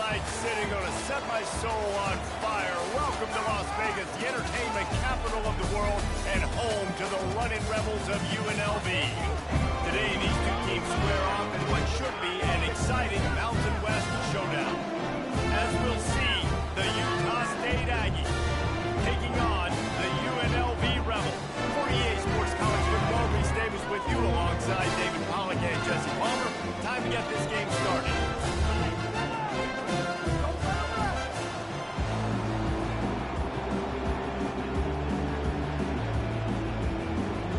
Poolside sitting gonna set my soul on fire. Welcome to Las Vegas, the entertainment capital of the world and home to the running rebels of UNLV. Today, these two teams square off in what should be an exciting Mountain West showdown. As we'll see, the Utah State Aggies taking on the UNLV Rebels. 48 Sports College Football, Reese Davis with you alongside David Pollack and Jesse Palmer. Time to get this game started.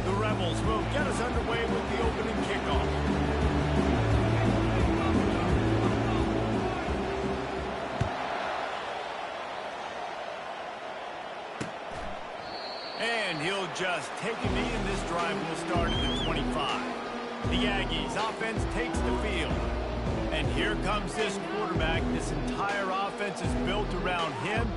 The Rebels will get us underway with the opening kickoff. And he'll just take a knee, and this drive will start at the 25. The Aggies offense takes the field. And here comes this quarterback. This entire offense is built around him.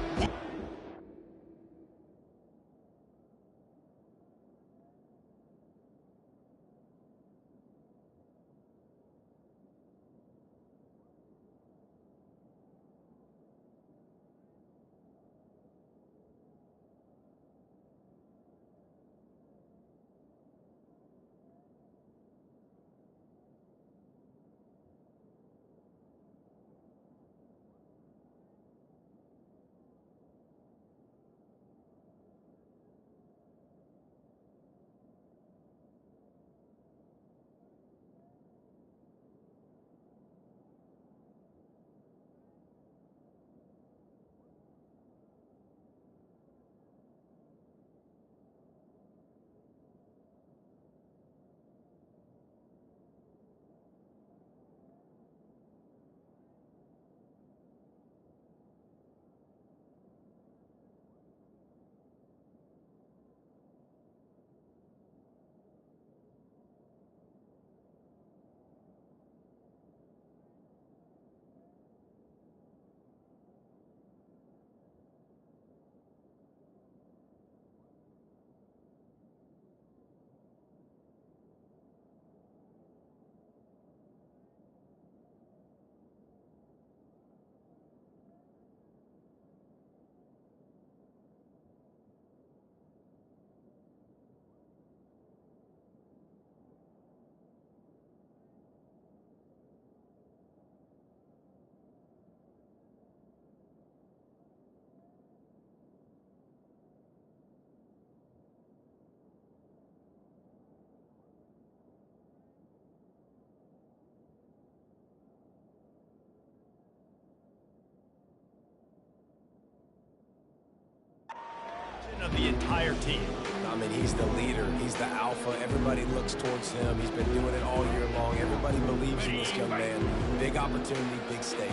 Of the entire team. I mean, he's the leader. He's the alpha. Everybody looks towards him. He's been doing it all year long. Everybody believes in this young man. Big opportunity, big stage.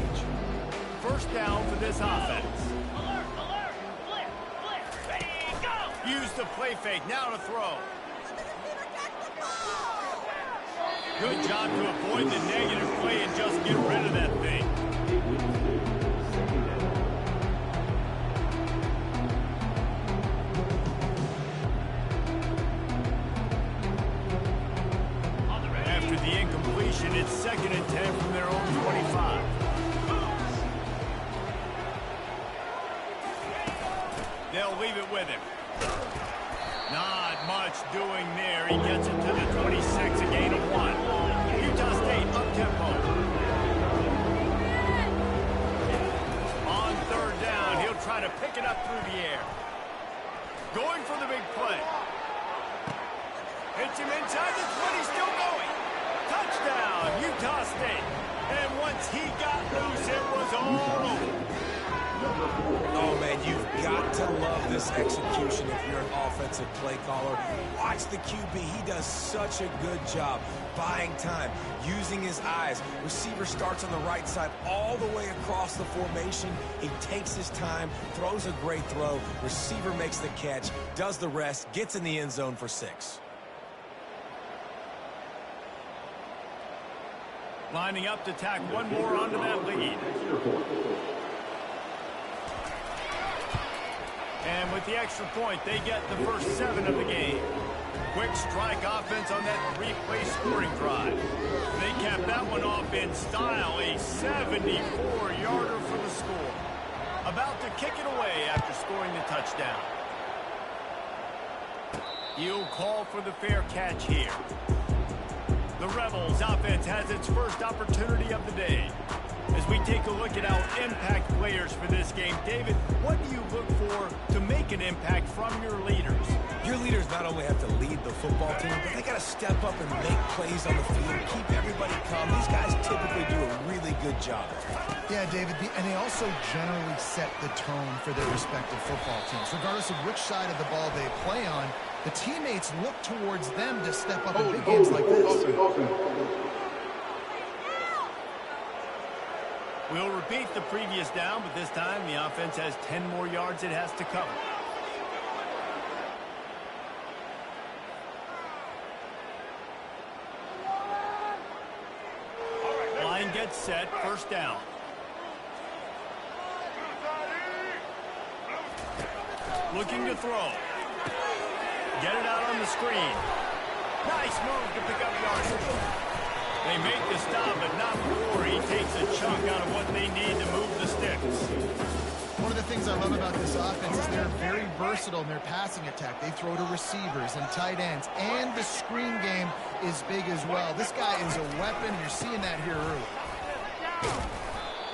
First down for this offense. Alert, alert, flip, ready, go! Use the play fake, now to throw. Good job to avoid the negative play and just get rid of that thing. It's 2nd and 10 from their own 25. They'll leave it with him. Not much doing there. He gets it to the 26, a gain of 1. Utah State up-tempo. On 3rd down, he'll try to pick it up through the air. Going for the big play. Hits him inside the 20, still going. Touchdown, Utah State. And once he got loose, it was all over. Oh, man, you've got to love this execution if you're an offensive play caller. Watch the QB. He does such a good job buying time, using his eyes. Receiver starts on the right side all the way across the formation. He takes his time, throws a great throw. Receiver makes the catch, does the rest, gets in the end zone for 6. Lining up to tack one more onto that lead. And with the extra point, they get the first 7 of the game. quick strike offense on that three-play scoring drive. They capped that one off in style, a 74-yarder for the score. About to kick it away after scoring the touchdown. He'll call for the fair catch here. The Rebels offense has its first opportunity of the day. As we take a look at our impact players for this game, David, what do you look for to make an impact from your leaders? Your leaders not only have to lead the football team, but they got to step up and make plays on the field, keep everybody calm. These guys typically do a really good job. Yeah, David, and they also generally set the tone for their respective football teams. Regardless of which side of the ball they play on, the teammates look towards them to step up in big games like this. We'll repeat the previous down, but this time the offense has 10 more yards it has to cover. Line gets set, first down. Looking to throw. Get it out on the screen. Nice move to pick up yardage. They make the stop, but not before he takes a chunk out of what they need to move the sticks. One of the things I love about this offense is they're very versatile in their passing attack. They throw to receivers and tight ends, and the screen game is big as well. This guy is a weapon. You're seeing that here early.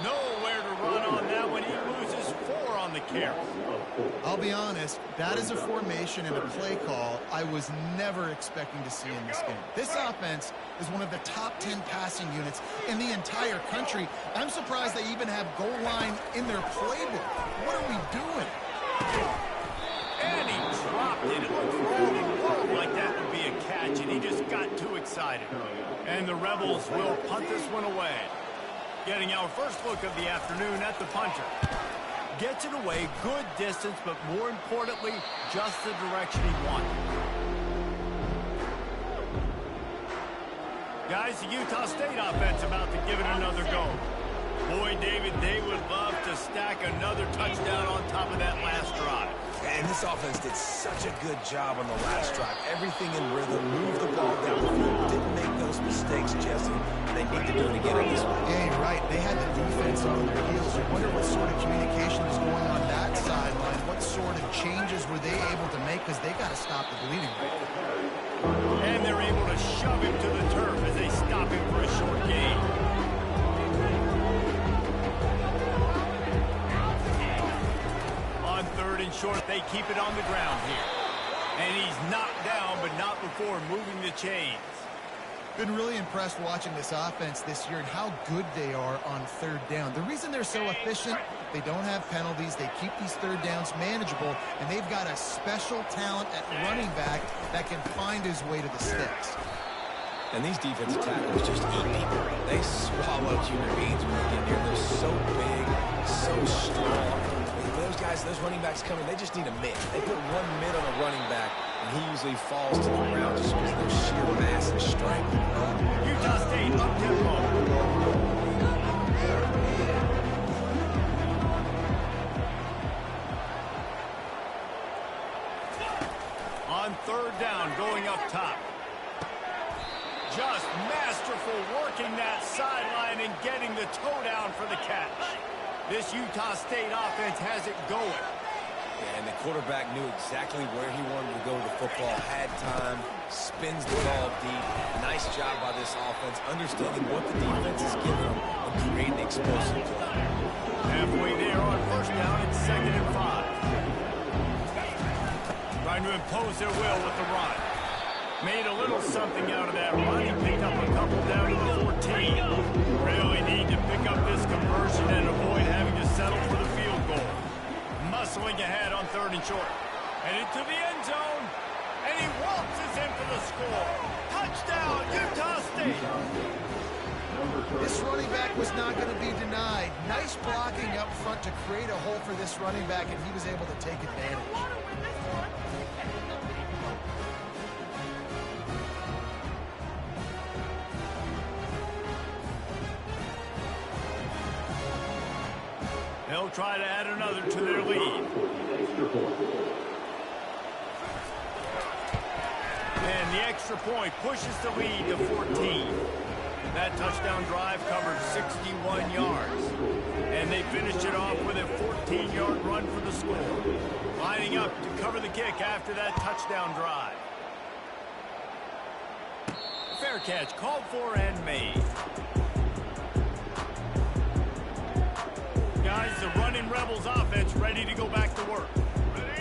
Nowhere to run on that one. He loses 4 on the carry. I'll be honest, that is a formation and a play call I was never expecting to see in this game. This offense is one of the top 10 passing units in the entire country. I'm surprised they even have goal line in their playbook. What are we doing? And he dropped it. It looked like that would be a catch, and he just got too excited. And the Rebels will punt this one away. Getting our first look of the afternoon at the punter. Gets it away, good distance, but more importantly, just the direction he wanted. Guys, the Utah State offense about to give it another go. Boy, David, they would love to stack another touchdown on top of that last drive. And this offense did such a good job on the last drive. Everything in rhythm, moved the ball down the field, didn't make those mistakes, Jesse. They need to do it again on this one. Yeah, you're right. They had the defense on their heels. You wonder what sort of communication is going on that sideline. What sort of changes were they able to make? Because they got to stop the bleeding. And they're able to shove him to the turf as they stop him for a short gain. On 3rd and short, they keep it on the ground here. And he's knocked down, but not before moving the chains. Been really impressed watching this offense this year and how good they are on 3rd down. The reason they're so efficient, they don't have penalties. They keep these 3rd downs manageable, and they've got a special talent at running back that can find his way to the sticks. And these defensive tackles just eat people. They swallow human beings when they get here. They're so big, so strong. Those guys, those running backs coming, they just need a mid. They put one mid on a running back, and he usually falls to the ground just because of their sheer mass and strength. Utah State up tempo. On 3rd down, going up top. Just masterful working that sideline and getting the toe down for the catch. This Utah State offense has it going. And the quarterback knew exactly where he wanted to go with the football, had time, spins the ball deep. Nice job by this offense, understanding what the defense is giving them and creating explosive play. Halfway there on 1st down, it's 2nd and 5. Trying to impose their will with the run. Made a little something out of that run. He picked up a couple down to the 14. Really need to pick up this conversion and avoid having to settle for the field goal. Muscling ahead on 3rd and short. And into the end zone. And he waltzes in for the score. Touchdown, Utah State. This running back was not going to be denied. Nice blocking up front to create a hole for this running back, and he was able to take advantage. They'll try to add another to their lead. And the extra point pushes the lead to 14. That touchdown drive covered 61 yards. And they finished it off with a 14-yard run for the score. Lining up to cover the kick after that touchdown drive. Fair catch called for and made. Guys, the running Rebels offense ready to go back to work.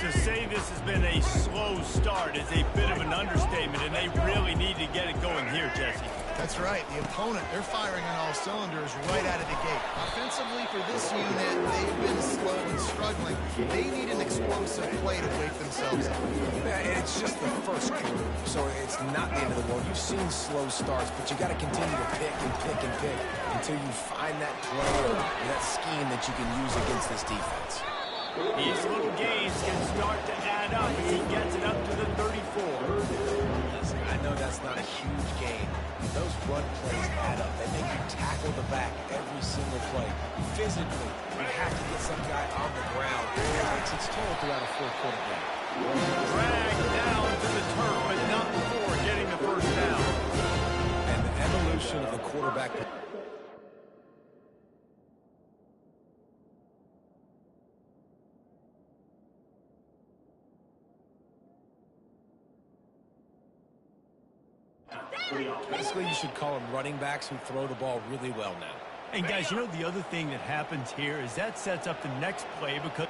To say this has been a slow start is a bit of an understatement, and they really need to get it going here, Jesse. That's right. The opponent, they're firing on all cylinders right out of the gate. Offensively, for this unit, they've been slow and struggling. They need an explosive play to wake themselves up. Yeah, and it's just the first quarter, so it's not the end of the world. You've seen slow starts, but you got to continue to pick and pick and pick until you find that play or that scheme that you can use against this defense. These little gains can start to add up as he gets it up to the 34. Listen, I know that's not a huge gain. Those run plays add up. They make you tackle the back every single play. Physically, you have to get some guy on the ground. It takes its toll throughout a fourth-quarter game. Dragged down to the turf, but not before getting the first down. And the evolution of the quarterback. Basically, you should call them running backs who throw the ball really well now. And guys, you know the other thing that happens here is that sets up the next play because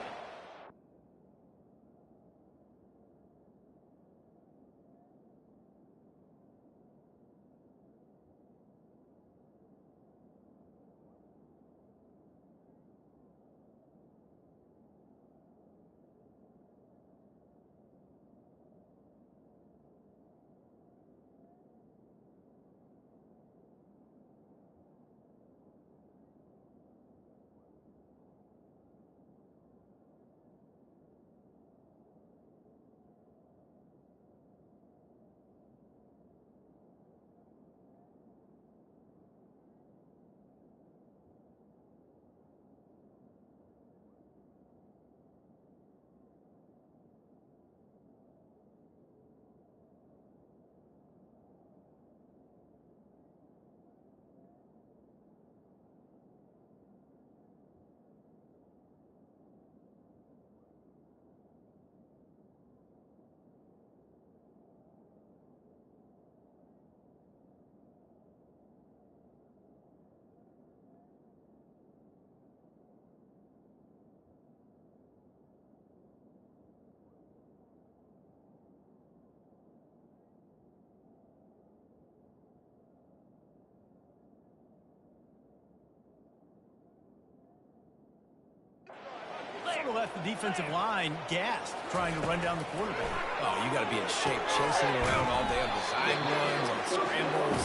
left the defensive line gassed trying to run down the quarterback. Oh, you got to be in shape, chasing around all day on design runs, on scrambles.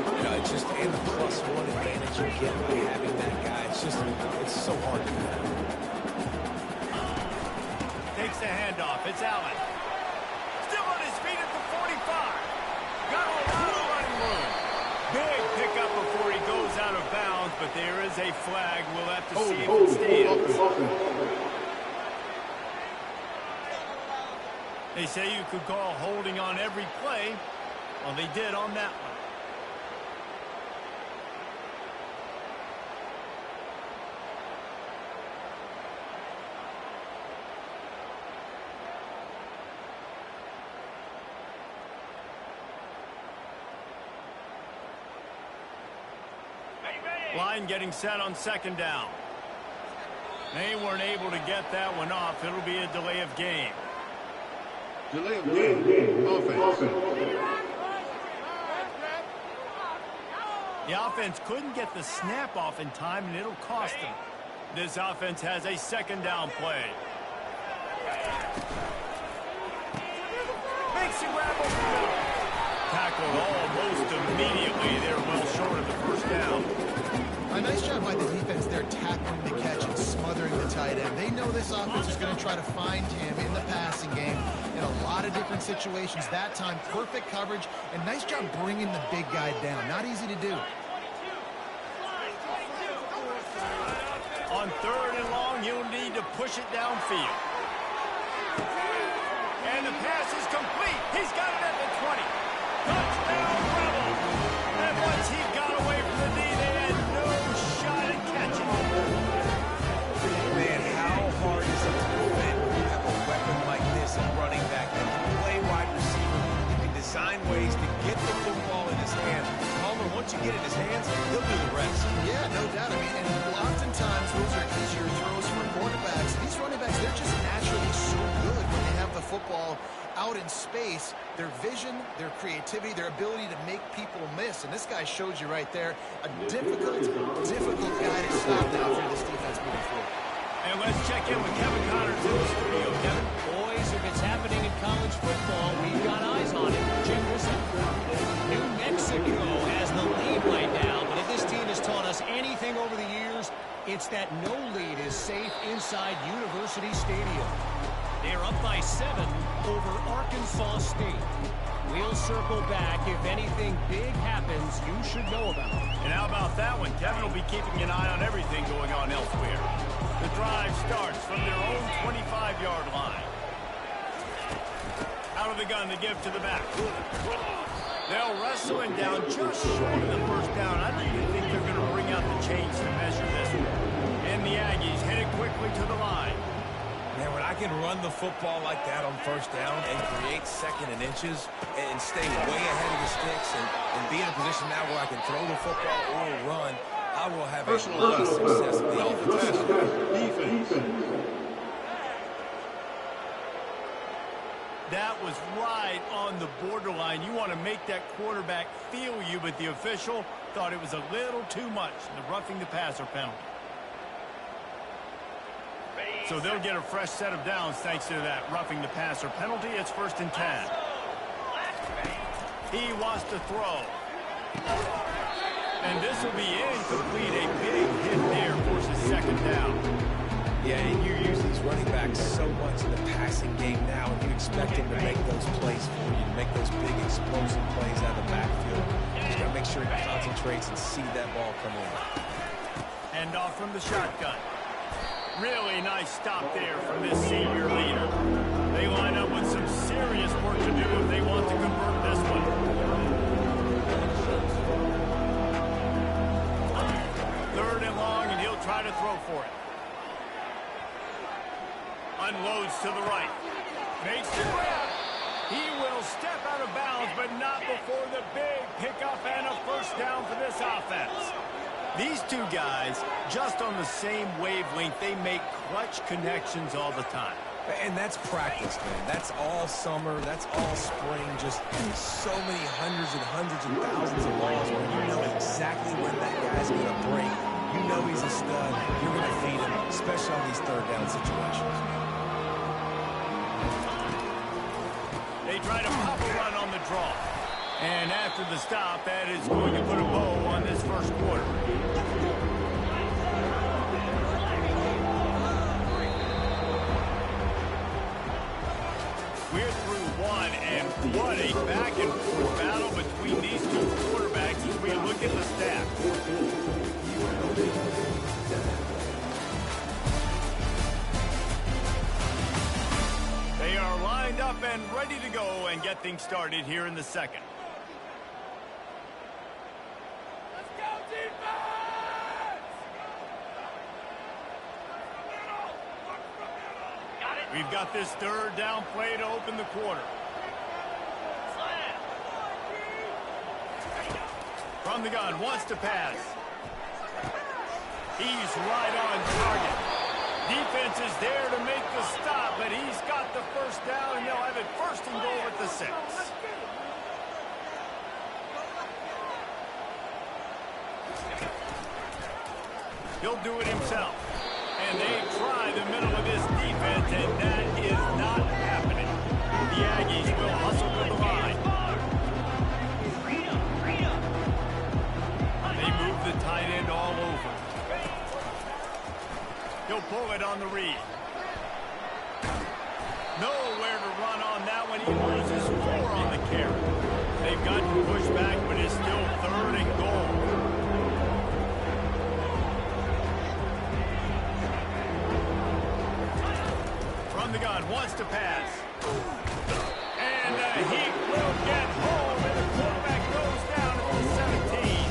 You know, it's just, and the +1 advantage you get by having that guy. It's so hard to do that. Takes the handoff. It's Allen. Still on his feet at the 45. Got a lot of running room. Big pickup before he goes out of bounds, but there is a flag. We'll have to see if it stands. They say you could call holding on every play. Well, they did on that one. Line getting set on second down. They weren't able to get that one off. It'll be a delay of game. Delay of game. Offense. The offense couldn't get the snap off in time, and it'll cost them. This offense has a second down play. Makes a grab over the middle. Tackled almost immediately. They're well short of the first down. A nice job by the defense there tackling the catch and smothering the tight end. They know this offense is going to try to find him in the passing game in a lot of different situations. That time, perfect coverage, and nice job bringing the big guy down. Not easy to do. On third and long, you'll need to push it downfield. And the pass is complete. He's got it at the 20. get in his hands, he'll do the rest. Yeah, no doubt. I mean, and oftentimes those are easier throws for quarterbacks. These running backs, they're just naturally so good when they have the football out in space. Their vision, their creativity, their ability to make people miss. And this guy showed you right there a difficult guy to stop now for this defense moving forward. And let's check in with Kevin Connors in the studio. Kevin? Boys, if it's happening in college football, we've got eyes on it. Check this out. New Mexico has the lead right now, but if this team has taught us anything over the years, it's that no lead is safe inside University Stadium. They're up by 7 over Arkansas State. We'll circle back if anything big happens you should know about. And how about that one? Kevin will be keeping an eye on everything going on elsewhere. The drive starts from their own 25-yard line. Out of the gun to give to the back. They'll wrestle him down just short of the first down. I don't even think they're going to bring out the chains to measure this one. And the Aggies headed quickly to the line. Man, when I can run the football like that on first down and create second and inches and stay way ahead of the sticks and be in a position now where I can throw the football or run, I will have a lot of success in the offense. Defense. That was right on the borderline. You want to make that quarterback feel you, but the official thought it was a little too much. The roughing the passer penalty. So they'll get a fresh set of downs thanks to that roughing the passer penalty. It's 1st and 10. He wants to throw. And this will be incomplete. A big hit there forces 2nd down. Yeah, and you use these running backs so much in the passing game now, and you expect him to make those plays for you, to make those big explosive plays out of the backfield. You just got to make sure he concentrates and see that ball come in. Hand off from the shotgun. Really nice stop there from this senior leader. They line up with some serious work to do if they want to convert this one. 3rd and long, and he'll try to throw for it. Unloads to the right. Makes the grab. He will step out of bounds, but not before the big pickup and a 1st down for this offense. These two guys, just on the same wavelength, they make clutch connections all the time. And that's practice, man. That's all summer. That's all spring. Just so many hundreds and thousands of balls where you know exactly when that guy's going to break. You know he's a stud. You're going to feed him, especially on these 3rd down situations. They try to pop a run on the draw. And after the stop, that is going to put a bow on this 1st quarter. We're through one, and what a back-and-forth battle between these two quarterbacks as we look at the stats. They are lined up and ready to go and get things started here in the 2nd. We've got this 3rd down play to open the quarter. From the gun, wants to pass. He's right on target. Defense is there to make the stop, but he's got the 1st down, and they'll have it 1st and goal at the 6. He'll do it himself. And they try the middle of this defense, and that is not happening. The Aggies will hustle to the line. They move the tight end all over. He'll pull it on the read. Nowhere to run on that one. He loses 4 on the carry. They've got to push back, but it's still 3rd and goal. The gun wants to pass. And he will get home, and the quarterback goes down at the 17.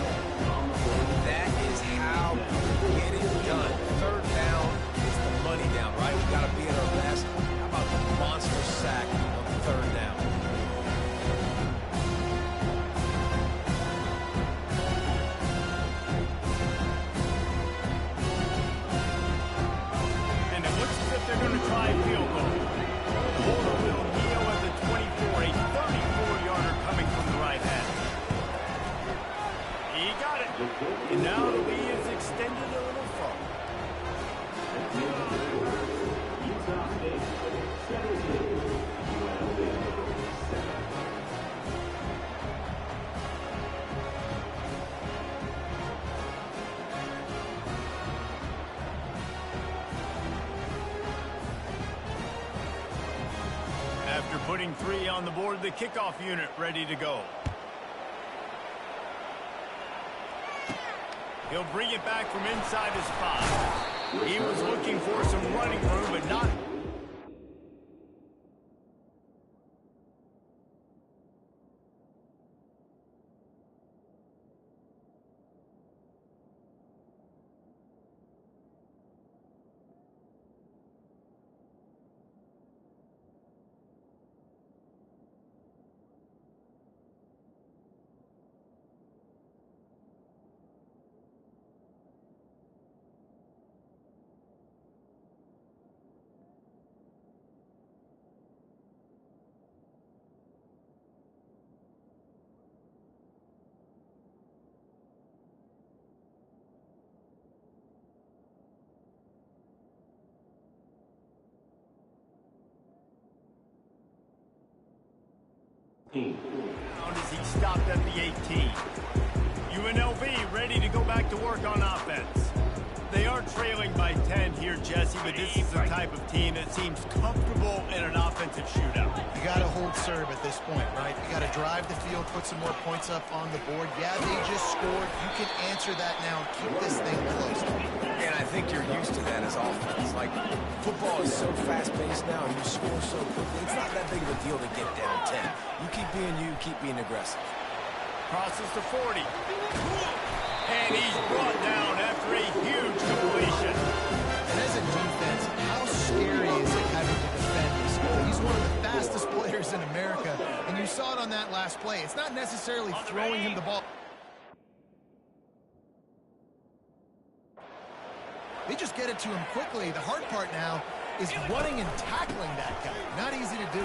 That is how you get it done. 3rd down is the money down, right? We've got to be at our best. How about the monster sack on 3rd down? Putting 3 on the board, the kickoff unit ready to go. He'll bring it back from inside his 5. He was looking for some running room, but not... As he stopped at the 18. UNLV ready to go back to work on offense. They are trailing by 10 here, Jesse, but this is the type of team that seems comfortable in an offensive shootout. You got to hold serve at this point, right? You got to drive the field, put some more points up on the board. Yeah, they just scored. You can answer that now and keep this thing close. And I think you're used to that as offense. Like, football is so fast-paced now, and you score so quickly. It's not that big of a deal to get down 10. You keep being aggressive. Crosses to 40. And he's brought down after a huge completion. And as a defense, how scary is it having to defend this guy? He's one of the fastest players in America, and you saw it on that last play. It's not necessarily throwing him the ball. They just get it to him quickly. The hard part now is running and tackling that guy. Not easy to do.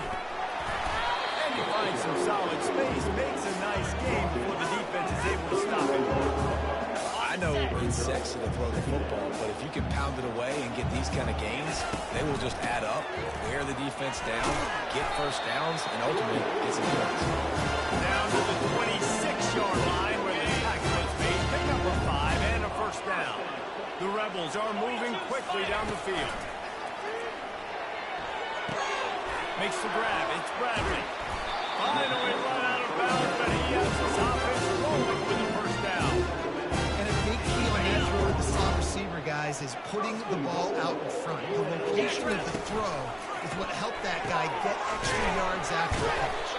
And he finds some solid space, makes a nice game before the defense is able to stop him. I know it's sexy to throw the football, but if you can pound it away and get these kind of gains, they will just add up, wear the defense down, get first downs, and ultimately get some points. Down to the 26-yard line where the tackle is made. Pick up a 5 and a first down. The Rebels are moving quickly down the field. Makes the grab. It's Bradley. Finally run out of bounds, but he has his offense rolling with the first down. And a big key on that throw to the slot receiver, guys, is putting the ball out in front. The location of the throw is what helped that guy get extra yards after the catch.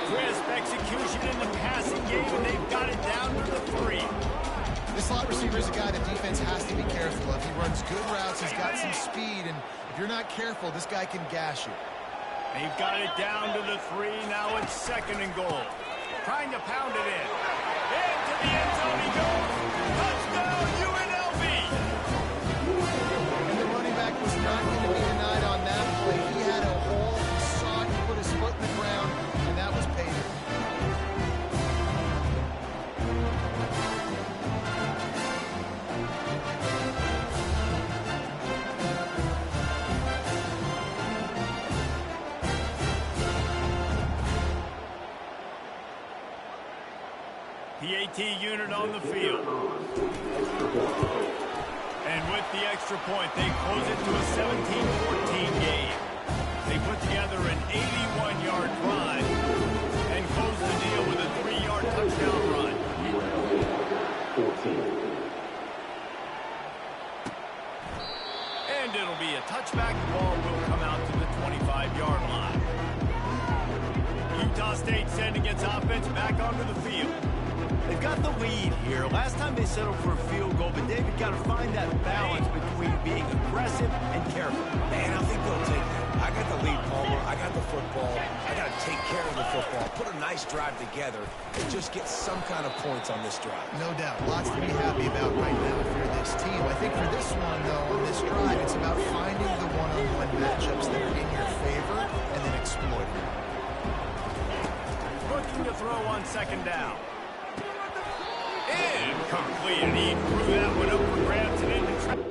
Crisp execution in the passing game, and they've got it down to the 3. This slot receiver is a guy the defense has to be careful of. He runs good routes, he's got some speed, and if you're not careful, this guy can gash you. They've got it down to the 3. Now it's 2nd and goal. Trying to pound it in. Into the end zone he goes. Touchdown, UNLV! And the running back was not going to be denied on that play. He had a hole, he saw it, he put his foot in the ground, and that was payday. The AT unit on the field. And with the extra point, they close it to a 17-14 game. They put together an 81-yard drive and close the deal with a 3-yard touchdown run. And it'll be a touchback. The ball will come out to the 25-yard line. Utah State sending its offense back onto the field. They've got the lead here. Last time they settled for a field goal, but David got to find that balance between being aggressive and careful. Man, I think they'll take that. I got the lead, Palmer. I got the football. I got to take care of the football. Put a nice drive together and just get some kind of points on this drive. No doubt. Lots to be happy about right now if you're this team. I think for this one, though, on this drive, it's about finding the one-on-one matchups that are in your favor and then exploiting them. Looking to throw on 2nd down. Incomplete, and he threw that one up for grabs and into traffic.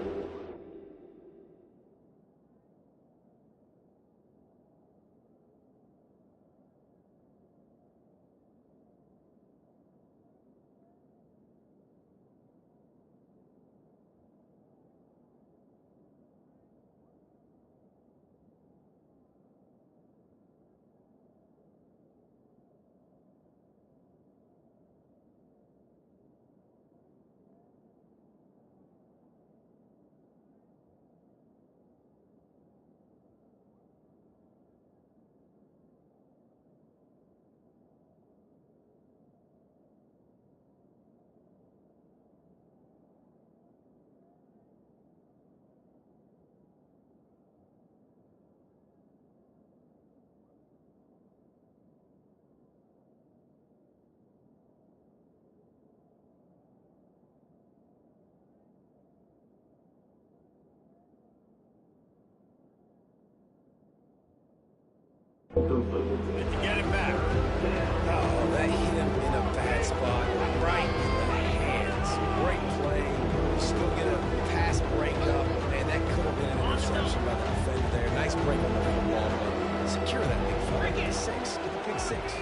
And to get it back. Oh, that hit him in a bad spot, right in the hands. Great play. You still get a pass break up. Man, that could have been an interception by the defender there. Nice break on the football, but secure that big fella. Get a six. Get a big six.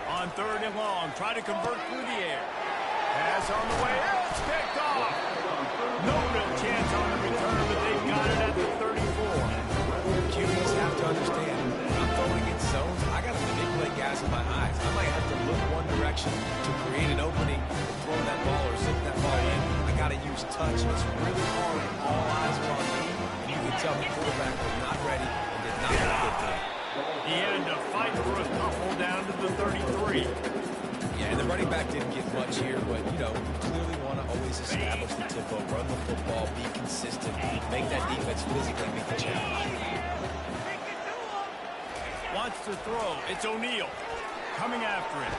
On 3rd and long, try to convert through the air. Pass on the way. It's picked off. No real chance on the return, but they've got it at the 34. QBs have to understand, when I'm throwing against zones, I got to manipulate guys with my eyes. I might have to look one direction to create an opening, throw that ball or zip that ball in. I got to use touch. It's really hard. All eyes are on me. And you can tell the quarterback was not ready and did not get it done. He had to fight for a couple down to the 33. Yeah, and the running back didn't get much here, but, you know, you clearly want to always establish the tempo, run the football, be consistent, make that defense physically meet the challenge. Wants to throw. It's O'Neal coming after it.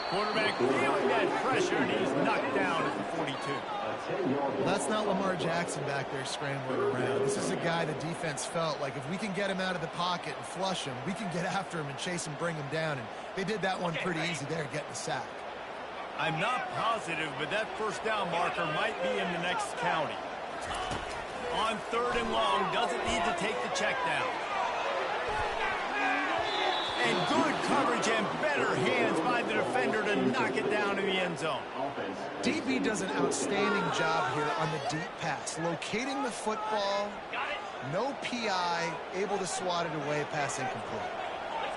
Quarterback feeling that pressure, and he's knocked down at the 42. Well, that's not Lamar Jackson back there scrambling around. This is a guy the defense felt like if we can get him out of the pocket and flush him, we can get after him and chase him, bring him down. And they did that one pretty easy there, getting the sack. I'm not positive, but that first down marker might be in the next county. On 3rd and long, doesn't need to take the check down. And good coverage and better hands by the defender to knock it down in the end zone. DB does an outstanding job here on the deep pass, locating the football, no PI, able to swat it away, pass incomplete.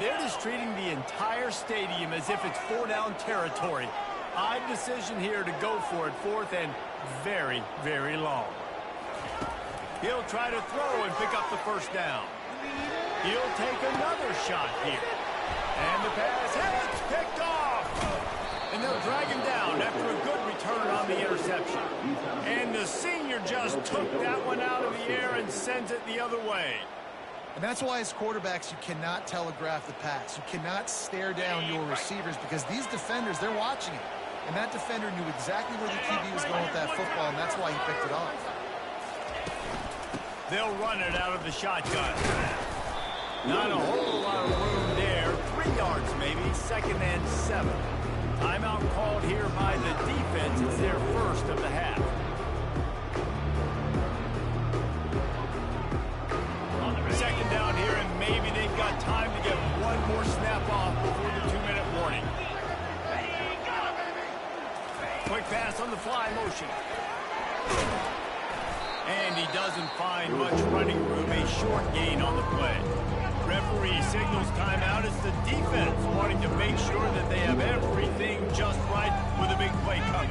They're just treating the entire stadium as if it's 4-down territory. Odd decision here to go for it, 4th and very, very long. He'll try to throw and pick up the first down. He'll take another shot here. And the pass has picked off. And they'll drag him down after a good return on the interception. And the senior just took that one out of the air and sends it the other way. And that's why as quarterbacks, you cannot telegraph the pass. You cannot stare down your receivers because these defenders, they're watching it. And that defender knew exactly where the QB was going with that football, and that's why he picked it off. They'll run it out of the shotgun. Not a whole lot of room there. 3 yards maybe, 2nd and 7. Timeout called here by the defense. It's their first of the half. Second down here, and maybe they've got time to get one more snap off before the 2-minute warning. Quick pass on the fly motion. And he doesn't find much running room. A short gain on the play. Referee signals timeout. It's the defense wanting to make sure that they have everything just right with a big play coming.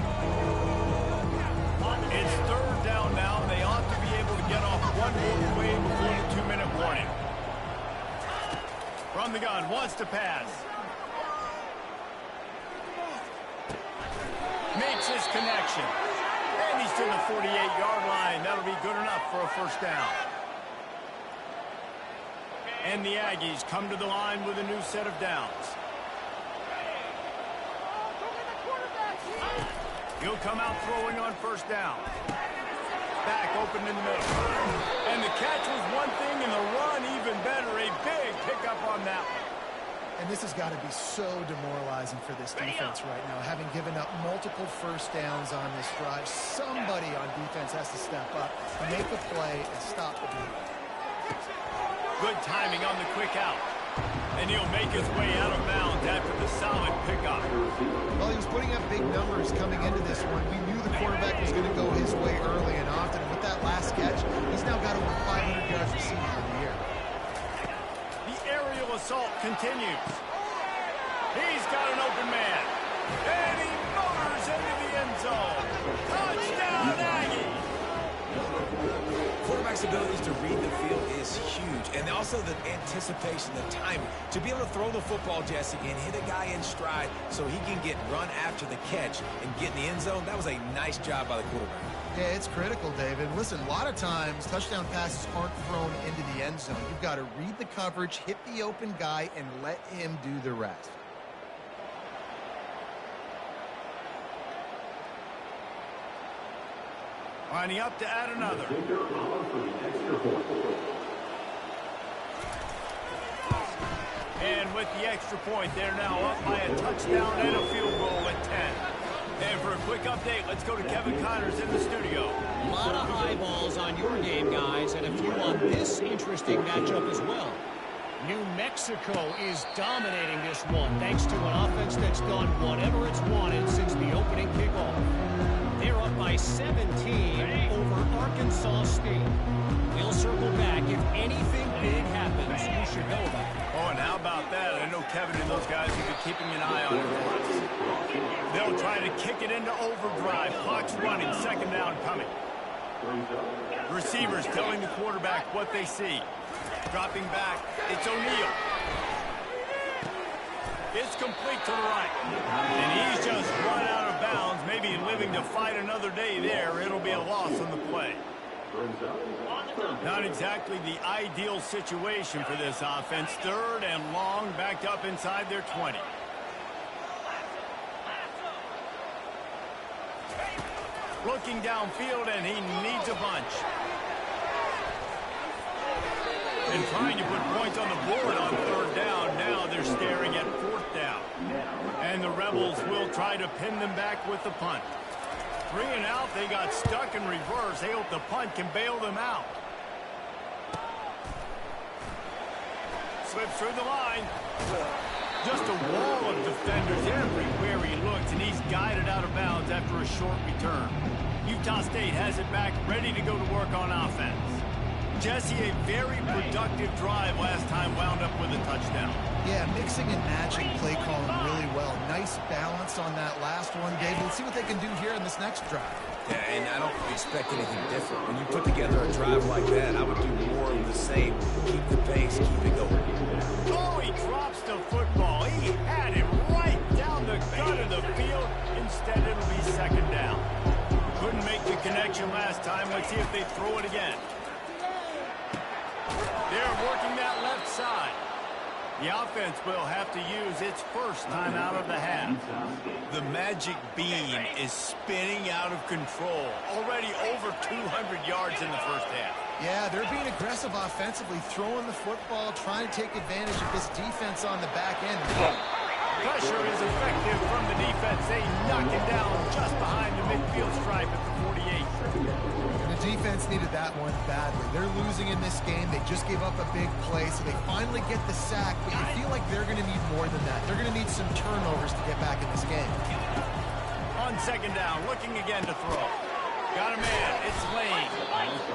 It's 3rd down now. They ought to be able to get off one more play before the 2-minute warning. From the gun, wants to pass. Makes his connection. And he's to the 48-yard line. That'll be good enough for a first down. And the Aggies come to the line with a new set of downs. He'll come out throwing on first down. Back open in the middle. And the catch was one thing, and the run even better. A big pickup on that one. And this has got to be so demoralizing for this defense right now. Having given up multiple first downs on this drive, somebody on defense has to step up, make a play, and stop the bleed. Good timing on the quick out. And he'll make his way out of bounds after the solid pickup. Well, he was putting up big numbers coming into this one. We knew the quarterback was going to go his way early and often. And with that last catch, he's now got over 500 yards receiving in the year. The aerial assault continues. He's got an open man. And he motors into the end zone. Touchdown, Aggies! Quarterback's abilities to read the field is huge. And also the anticipation, the timing. To be able to throw the football, Jesse, and hit a guy in stride so he can get run after the catch and get in the end zone, that was a nice job by the quarterback. Yeah, it's critical, David. Listen, a lot of times touchdown passes aren't thrown into the end zone. You've got to read the coverage, hit the open guy, and let him do the rest. Lining up to add another. And with the extra point, they're now up by a touchdown and a field goal at 10. And for a quick update, let's go to Kevin Connors in the studio. A lot of eyeballs on your game, guys, and a few on this interesting matchup as well. New Mexico is dominating this one thanks to an offense that's done whatever it's wanted since the opening kickoff. They're up by 17 over Arkansas State. We'll circle back. If anything big happens, you should know about it. Oh, and how about that? I know Kevin and those guys have been keeping an eye on it. They'll try to kick it into overdrive. Clock's running. Second down coming. Receivers telling the quarterback what they see. Dropping back. It's O'Neal. It's complete to the right. And he's just run out of bounds, maybe living to fight another day there. It'll be a loss on the play. Not exactly the ideal situation for this offense. Third and long, backed up inside their 20. Looking downfield, and he needs a bunch. And trying to put points on the board on third down. Now they're staring at fourth down. And the Rebels will try to pin them back with the punt. 3 and out, they got stuck in reverse. They hope the punt can bail them out. Slips through the line. Just a wall of defenders everywhere he looks, and he's guided out of bounds after a short return. Utah State has it back, ready to go to work on offense. Jesse, a very productive drive last time, wound up with a touchdown. Yeah, mixing and matching play calling really well. Nice balance on that last one, David. Let's see what they can do here in this next drive. Yeah, and I don't expect anything different. When you put together a drive like that, I would do more of the same. Keep the pace, keep it going. Oh, he drops the football. He had it right down the gut of the field. Instead, it'll be second down. Couldn't make the connection last time. Let's see if they throw it again. They're working that left side. The offense will have to use its first time out of the half. The magic bean is spinning out of control. Already over 200 yards in the first half. Yeah, they're being aggressive offensively, throwing the football, trying to take advantage of this defense on the back end. Pressure is effective from the defense. They knock it down just behind the midfield stripe at the 48. And the defense needed that one badly. They're losing in this game. They just gave up a big play, so they finally get the sack, but you feel like they're going to need more than that. They're going to need some turnovers to get back in this game. On second down, looking again to throw. Got a man. It's Lane.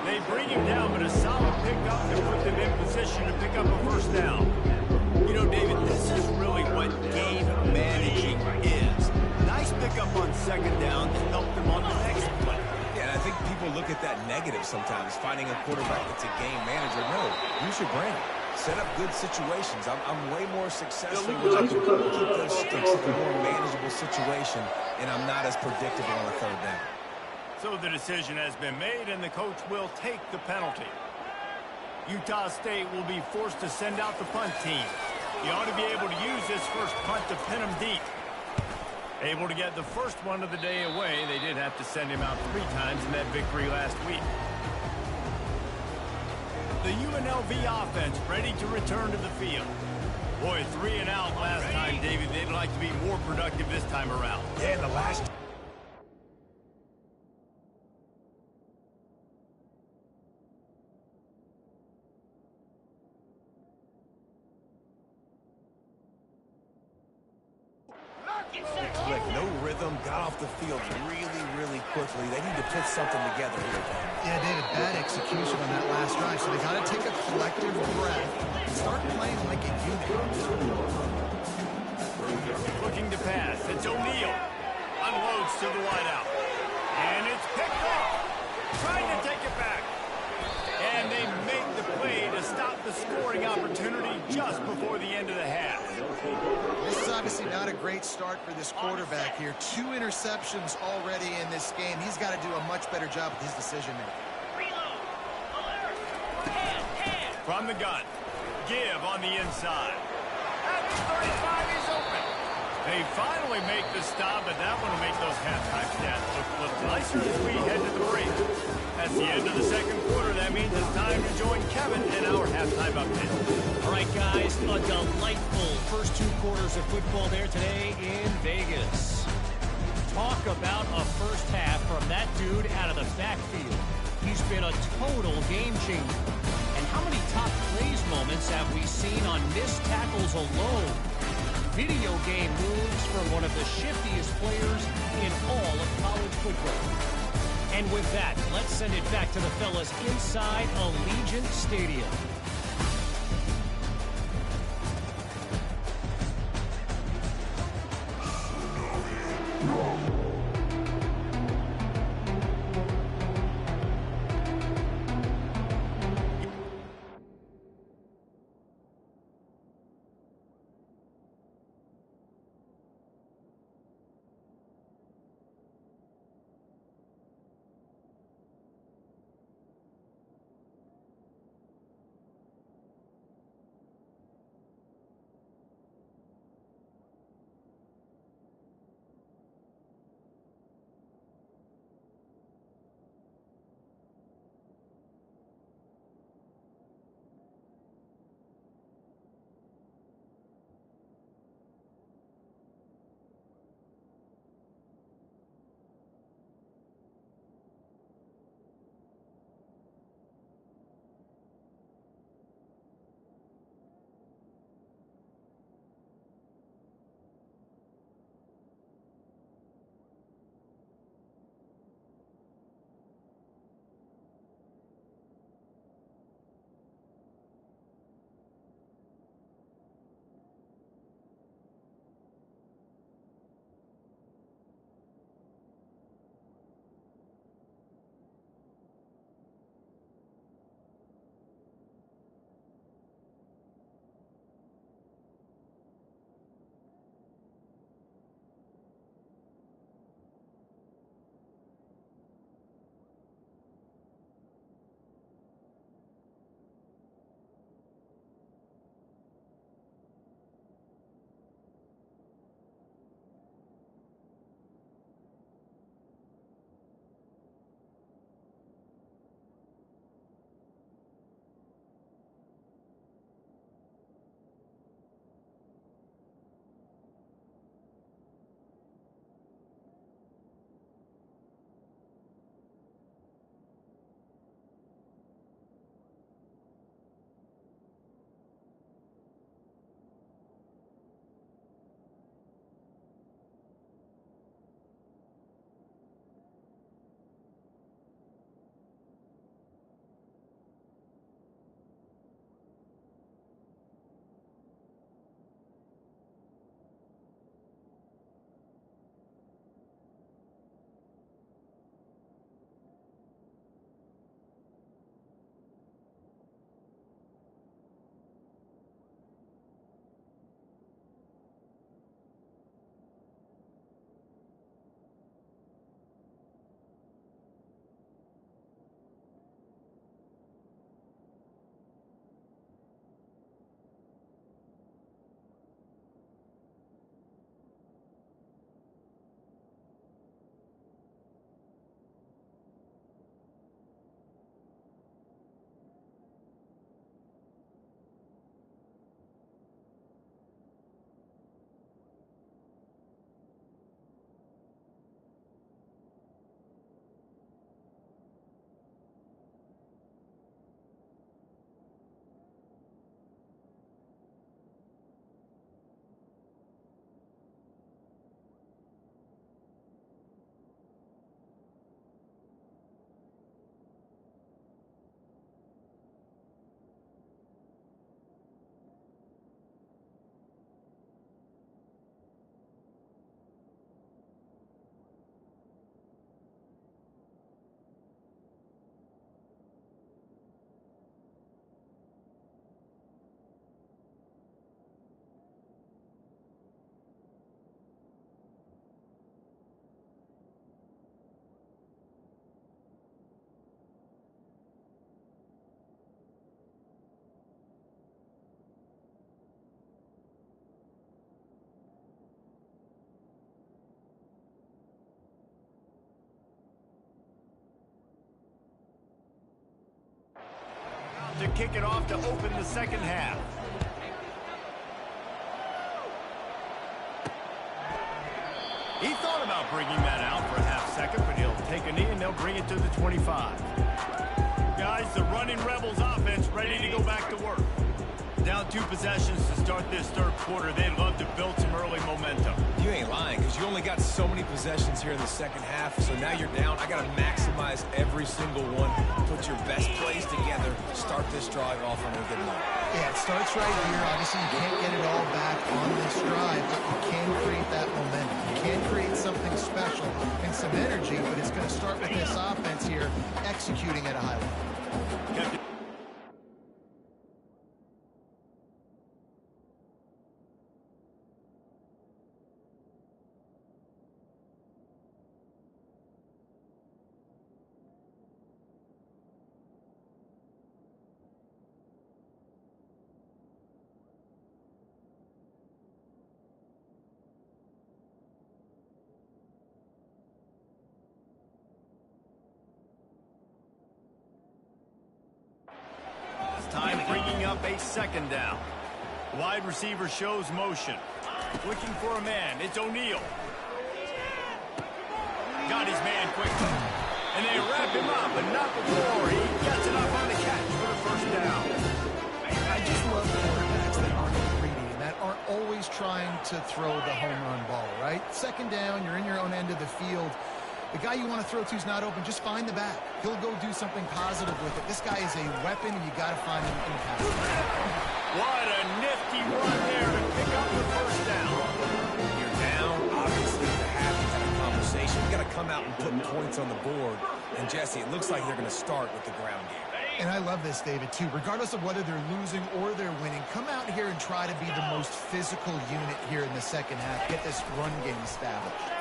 They bring him down, but a solid pickup to put them in position to pick up a first down. You know, David, this is really what game managing is. Nice pickup on second down to help them on the next play. Yeah, and I think people look at that negative sometimes, finding a quarterback that's a game manager. No, use your brain. Set up good situations. I'm way more successful when I can keep those sticks in a more manageable situation, and I'm not as predictable on a third down. So the decision has been made, and the coach will take the penalty. Utah State will be forced to send out the punt team. You ought to be able to use this first punt to pin them deep. Able to get the first one of the day away. They did have to send him out 3 times in that victory last week. The UNLV offense ready to return to the field. Boy, 3 and out last time, David. They'd like to be more productive this time around. Yeah, the last... Click, no rhythm, got off the field really quickly. They need to put something together here. Yeah, David, bad execution on that last drive, so they got to take a collective breath and start playing like a unit. Looking to pass. It's O'Neal. Unloads to the wideout. And it's picked off. Trying to take it back. And they make the play to stop the scoring opportunity just before the end of the half. This is obviously not a great start for this quarterback here. 2 interceptions already in this game. He's got to do a much better job with his decision-making. From the gun. Give on the inside. At the 35, he's open. They finally make the stop, but that one will make those halftime stats look a little nicer as we head to the break. That's the end of the second quarter. That means it's time to join Kevin in our halftime update. All right, guys, a delightful first 2 quarters of football there today in Vegas. Talk about a first half from that dude out of the backfield. He's been a total game changer. And how many top plays moments have we seen on missed tackles alone? Video game moves from one of the shiftiest players in all of college football. And with that, let's send it back to the fellas inside Allegiant Stadium. kick it off to open the second half. He thought about bringing that out for a half second, but he'll take a knee and they'll bring it to the 25. Guys, the running Rebels offense ready to go back to work. Down 2 possessions to start this third quarter. They'd love to build some early momentum. You ain't lying, because you only got so many possessions here in the second half, so now you're down. I got to maximize every single one. Put your best plays together. Start this drive off on a good note. Yeah, it starts right here. Obviously, you can't get it all back on this drive, but you can create that momentum. You can create something special and some energy, but it's going to start with this offense here executing at a high level. Time bringing up a second down. Wide receiver shows motion. Looking for a man. It's O'Neal. Got his man quickly. And they wrap him up, but not before he gets it up on the catch for the first down. I just love quarterbacks that aren't greedy and that aren't always trying to throw the home run ball, right? Second down, you're in your own end of the field. The guy you want to throw to is not open. Just find the back. He'll go do something positive with it. This guy is a weapon, and you got to find him in the pass. What a nifty run there to pick up the first down. You're down. Obviously, the half you had a conversation. You got to come out and put points on the board. And Jesse, it looks like they're going to start with the ground game. And I love this, David, too. Regardless of whether they're losing or they're winning, come out here and try to be the most physical unit here in the second half. Get this run game established.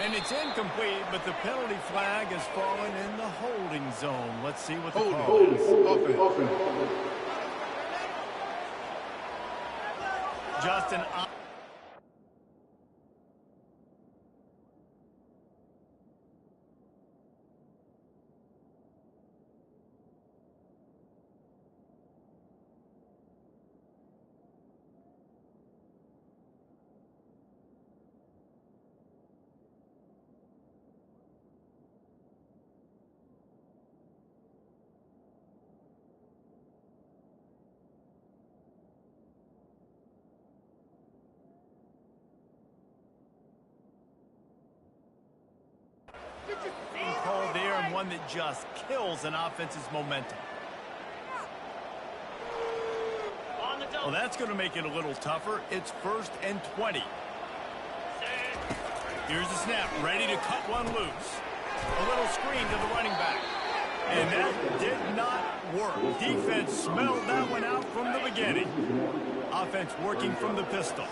And it's incomplete, but the penalty flag has fallen in the holding zone. Let's see what the call is. Justin. Call there, and one that just kills an offense's momentum. Well, that's going to make it a little tougher. It's 1st and 20. Here's the snap, ready to cut one loose. A little screen to the running back. And that did not work. Defense smelled that one out from the beginning. Offense working from the pistol.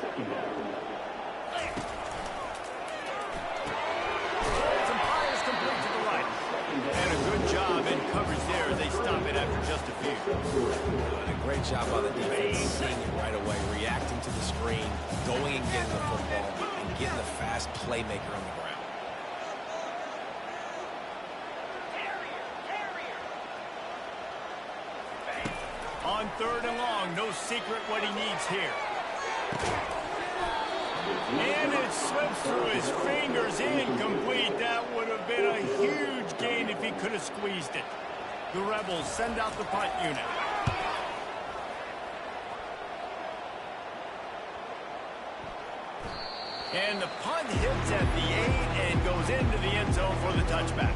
And a good job in coverage there as they stop it after just a few. And a great job by the defense, seeing it right away, reacting to the screen, going and getting the football, and getting the fast playmaker on the ground. On 3rd and long, no secret what he needs here. And it slips through his fingers, incomplete. That would have been a huge gain if he could have squeezed it. The Rebels send out the punt unit. And the punt hits at the 8 and goes into the end zone for the touchback.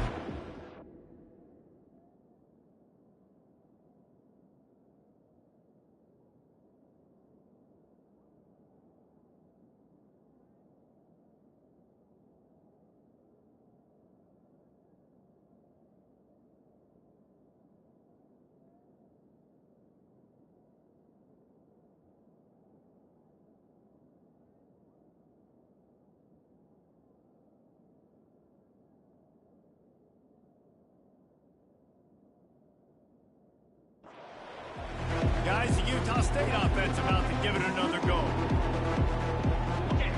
Guys, the Utah State offense about to give it another go.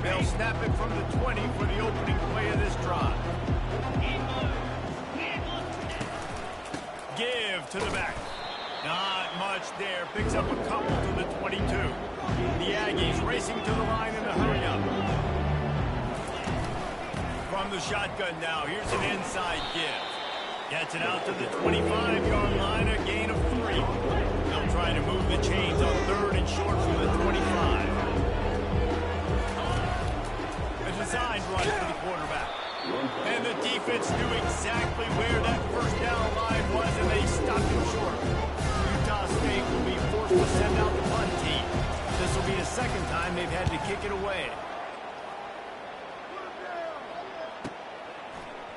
They'll snap it from the 20 for the opening play of this drive. give to the back. Not much there. Picks up a couple to the 22. The Aggies racing to the line in a hurry up. From the shotgun now, here's an inside give. Gets it out to the 25-yard line, a gain of 3. They'll try to move the chains on 3rd and short from the 25. A designed run for the quarterback. And the defense knew exactly where that first down line was, and they stopped him short. Utah State will be forced to send out the punt team. This will be the second time they've had to kick it away.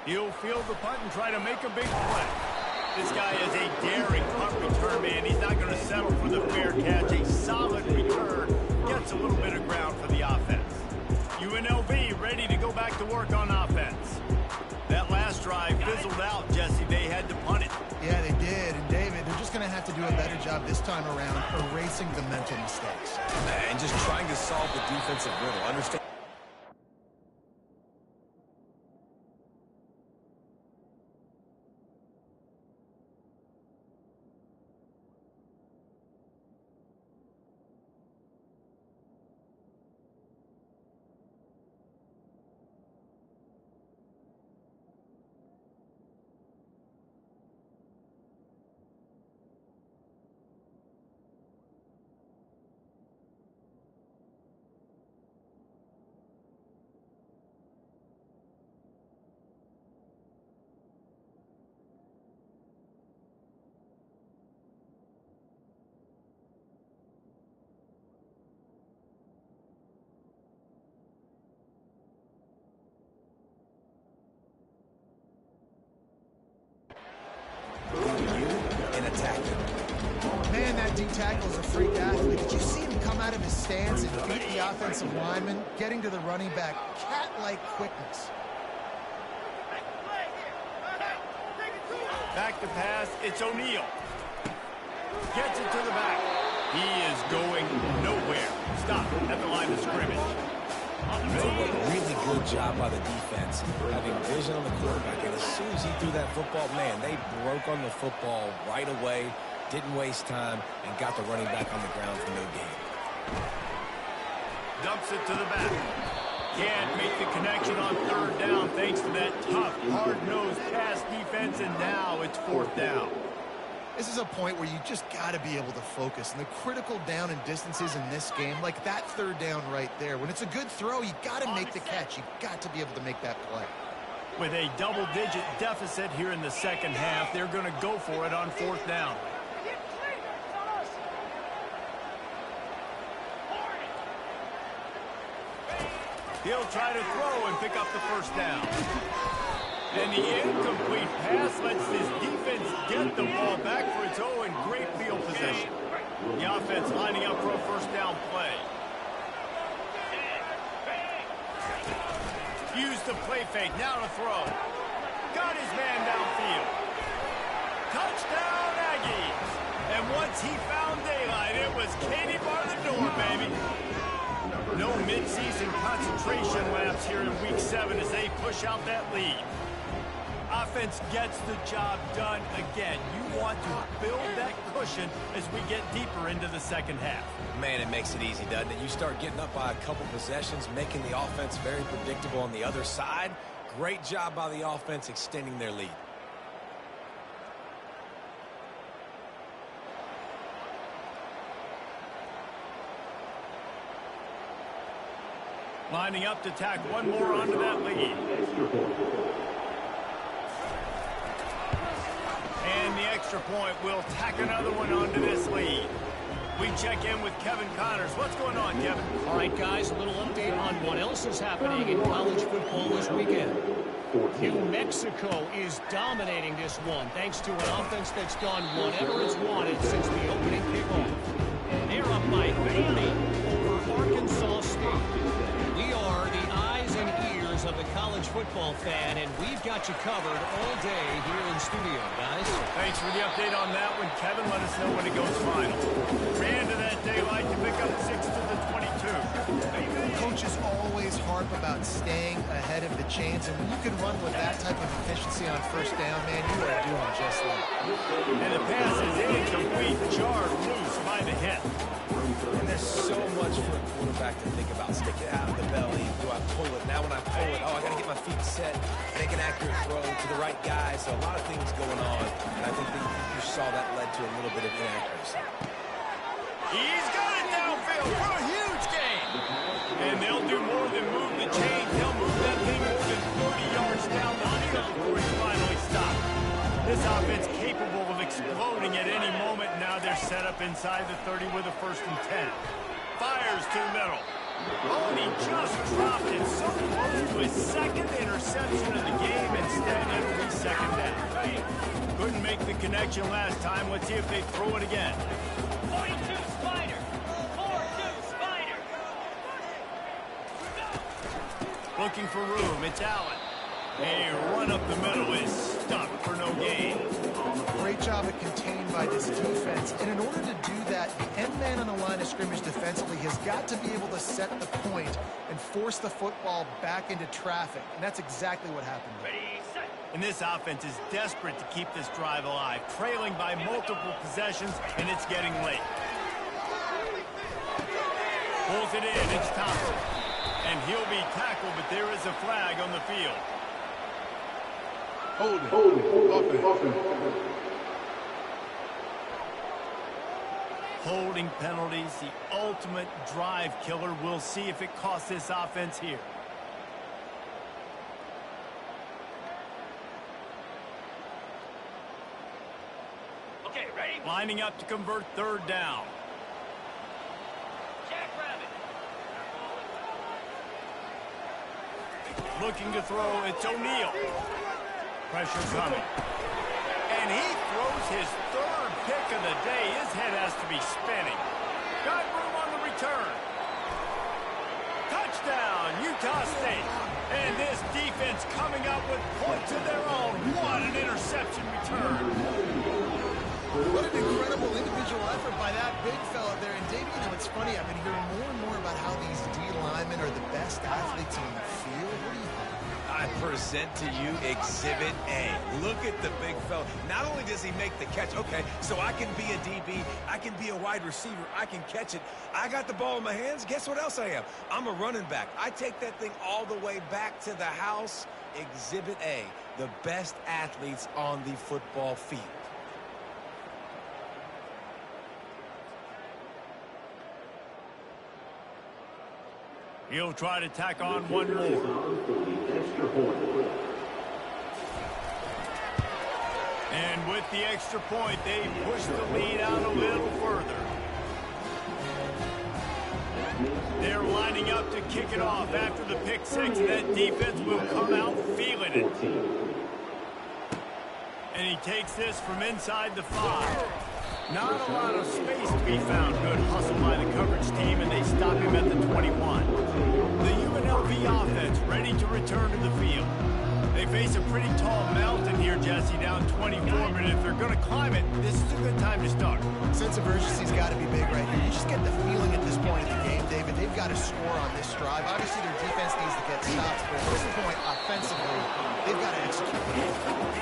He'll field the punt and try to make a big play. This guy is a daring punt return man. He's not going to settle for the fair catch. A solid return. Gets a little bit of ground for the offense. UNLV ready to go back to work on offense. That last drive fizzled out, Jesse. They had to punt it. Yeah, they did. And, David, they're just going to have to do a better job this time around erasing the mental mistakes. And just trying to solve the defensive riddle. Understand. And attack him. Man, that D tackle is a freak athlete. Did you see him come out of his stance and beat the offensive lineman, getting to the running back? Cat-like quickness. Back to pass. It's O'Neal. Gets it to the back. He is going nowhere. Stop at the line of scrimmage. Really good job by the defense, having vision on the quarterback. And as soon as he threw that football, man, they broke on the football right away, didn't waste time, and got the running back on the ground for no gain. Dumps it to the back. Can't make the connection on 3rd down thanks to that tough, hard-nosed pass defense, and now it's 4th down. This is a point where you just got to be able to focus. And the critical down and distances in this game, like that 3rd down right there, when it's a good throw, you got to make the catch. You got to be able to make that play. With a double-digit deficit here in the second half, they're going to go for it on 4th down. He'll try to throw and pick up the 1st down. And the incomplete pass lets this defense get the ball back for its own great field possession. The offense lining up for a 1st down play. Used the play fake, now to throw. Got his man downfield. Touchdown Aggies! And once he found daylight, it was Katie bar the door, baby. No midseason concentration laps here in Week 7 as they push out that lead. Offense gets the job done again. You want to build that cushion as we get deeper into the second half. Man, it makes it easy, doesn't it? You start getting up by a couple possessions, making the offense very predictable on the other side. Great job by the offense extending their lead. Lining up to tack one more onto that lead. And the extra point will tack another one onto this lead. We check in with Kevin Connors. What's going on, Kevin? All right, guys, a little update on what else is happening in college football this weekend. New Mexico is dominating this one thanks to an offense that's done whatever it's wanted since the opening kickoff. They're up by 30 over Arkansas State. We are the eyes and ears of the college football fan, and we've got you covered all day here in studio, guys. Thanks for the update on that one, Kevin. Let us know when it goes final. Ran to that daylight to pick up 6 to the 22. Coach is always hard sharp about staying ahead of the chains, and when you can run with that type of efficiency on first down, man, you are doing just that. And the pass is incomplete, jarred loose by the hip. And there's so much for a quarterback to think about. Stick it out of the belly. Do I pull it? Now when I pull it, I got to get my feet set, make an accurate throw to the right guy. So a lot of things going on, and I think that you saw that led to a little bit of inaccuracy. He's got it downfield for a huge gain. And they'll do more than move the chains. They'll move that thing more than 30 yards down the field before it's finally stopped. This offense capable of exploding at any moment. Now they're set up inside the 30 with a 1st and 10. Fires to the middle. Oh, and he just dropped it so close to his 2nd interception of the game. Instead, it'll be 2nd down. Couldn't make the connection last time. Let's see if they throw it again. 42 Spider. 4-2 Spider. Looking for room. It's Allen. A run up the middle is stuck for no gain. Great job at contained by this defense. And in order to do that, the end man on the line of scrimmage defensively has got to be able to set the point and force the football back into traffic. And that's exactly what happened. Ready, set. And this offense is desperate to keep this drive alive, trailing by multiple possessions, and it's getting late. Pulls it in. It's Thompson. And he'll be tackled, but there is a flag on the field. Holding penalties, the ultimate drive killer. We'll see if it costs this offense here. Okay, ready? Lining up to convert 3rd down. Jackrabbit. Looking to throw, it's O'Neal. Pressure coming. And he throws his 3rd pick of the day. His head has to be spinning. Got room on the return. Touchdown, Utah State. And this defense coming up with points of their own. What an interception return. What an incredible individual effort by that big fella there. And Dave, you know, it's funny, I've been hearing more and more about how these D linemen are the best athletes on the field. What do you think? I present to you Exhibit A. Look at the big fella. Not only does he make the catch, okay, so I can be a DB, I can be a wide receiver, I can catch it. I got the ball in my hands. Guess what else I am? I'm a running back. I take that thing all the way back to the house. Exhibit A, the best athletes on the football field. He'll try to tack on one more. And with the extra point, they push the lead out a little further. They're lining up to kick it off after the pick 6. That defense will come out feeling it. And he takes this from inside the 5. Not a lot of space to be found. Good hustle by the coverage team, and they stop him at the 21. The UNLV offense ready to return to the field. They face a pretty tall mountain here, Jesse, down 24, but if they're going to climb it, this is a good time to start. Sense of urgency's got to be big right here. You just get the feeling at this point in the game, David, they've got to score on this drive. Obviously, their defense needs to get stops, but at this point, offensively, they've got to execute.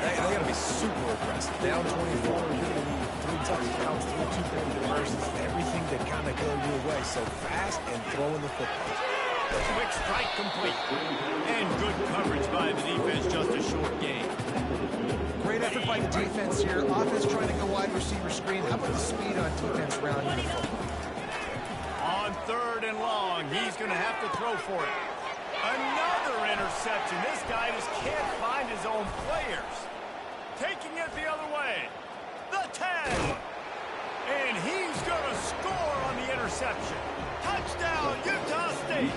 They got to be super aggressive. Down 24, you're going to need 3 touchdowns, 3 two-point conversions, everything to kind of go your way. So fast and throwing the football. Quick strike complete. And good coverage by the defense, just a short game. Great effort by the defense here. Offense trying to go wide receiver screen. How about the speed on defense rounding the football? On 3rd and long, he's going to have to throw for it. Another interception. This guy just can't find his own players. Taking it the other way. The 10. And he's going to score on the interception. Touchdown, Utah State.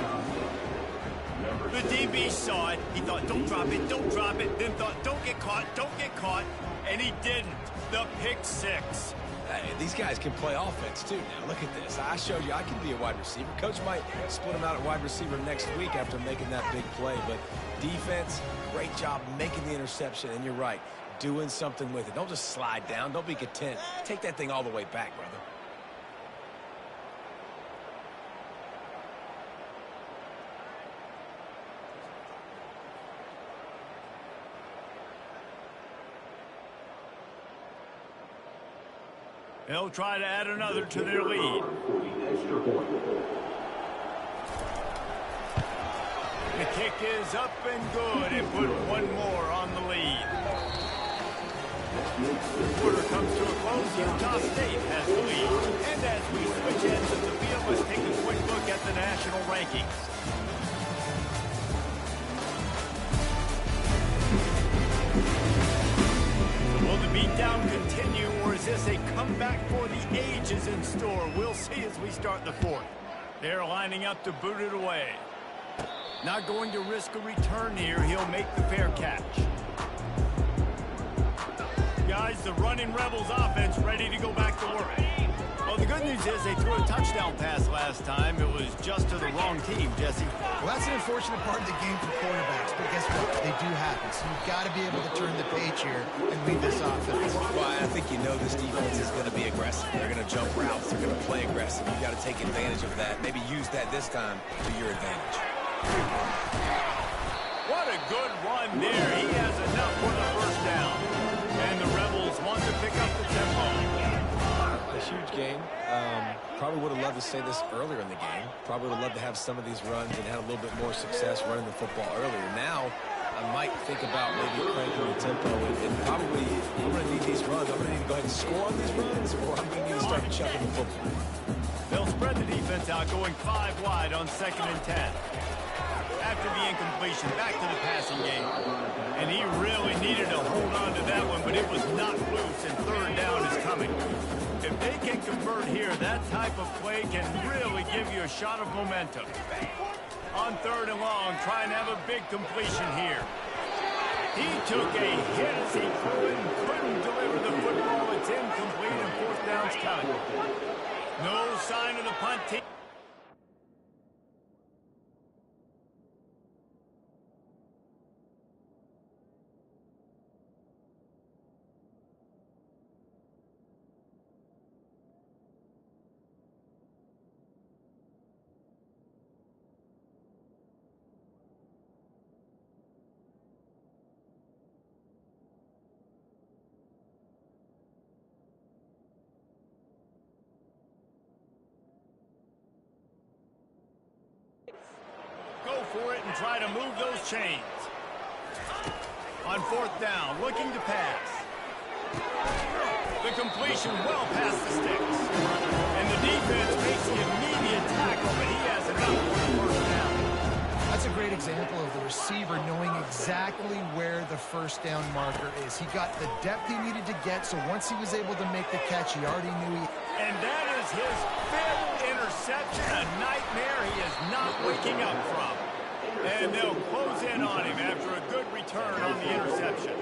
The DB saw it. He thought, don't drop it, don't drop it. Then thought, don't get caught. And he didn't. The pick 6. Hey, these guys can play offense, too. Now, look at this. I showed you I can be a wide receiver. Coach might split him out at wide receiver next week after making that big play. But defense, great job making the interception. And you're right, doing something with it. Don't just slide down. Don't be content. Take that thing all the way back, brother. They'll try to add another to their lead. Extra point. The kick is up and good and put one more on the lead. The quarter comes to a close. Utah State has the lead. And as we switch ends of the field, let's take a quick look at the national rankings. Will the beatdown continue, or is this a comeback for the ages in store? We'll see as we start the fourth. They're lining up to boot it away. Not going to risk a return here. He'll make the fair catch. Guys, the running Rebels offense ready to go back to work. Well, the good news is they threw a touchdown pass last time. It was just to the wrong team, Jesse. Well, that's an unfortunate part of the game for quarterbacks, but guess what? They do happen. So you've got to be able to turn the page here and lead this offense. Well, I think you know this defense is going to be aggressive. They're going to jump routes. They're going to play aggressive. You've got to take advantage of that. Maybe use that this time to your advantage. What a good run there. He has enough for the first down. And the Rebels want to pick up the tempo. A huge game. Probably would have loved to say this earlier in the game. Probably would have loved to have some of these runs and had a little bit more success running the football earlier. Now, I might think about maybe cranking the tempo and probably, I'm going to need these runs. I'm going to need to go ahead and score on these runs, or I'm going to need to start chucking the football. They'll spread the defense out, going 5 wide on 2nd and 10. After the incompletion, back to the passing game. And he really needed to hold on to that one, but it was not loose, and 3rd down is coming. If they can convert here, that type of play can really give you a shot of momentum. On 3rd and long, trying to have a big completion here. He took a hit as he threw it and couldn't deliver the football. It's incomplete, and 4th down's coming. No sign of the punt team. Go for it and try to move those chains. On 4th down, looking to pass. The completion well past the sticks. And the defense makes the immediate tackle, but he has enough for the 1st down. That's a great example of the receiver knowing exactly where the 1st down marker is. He got the depth he needed to get, so once he was able to make the catch, he already knew he... And that is his 5th interception, a nightmare he is not waking up from. And they'll close in on him after a good return on the interception.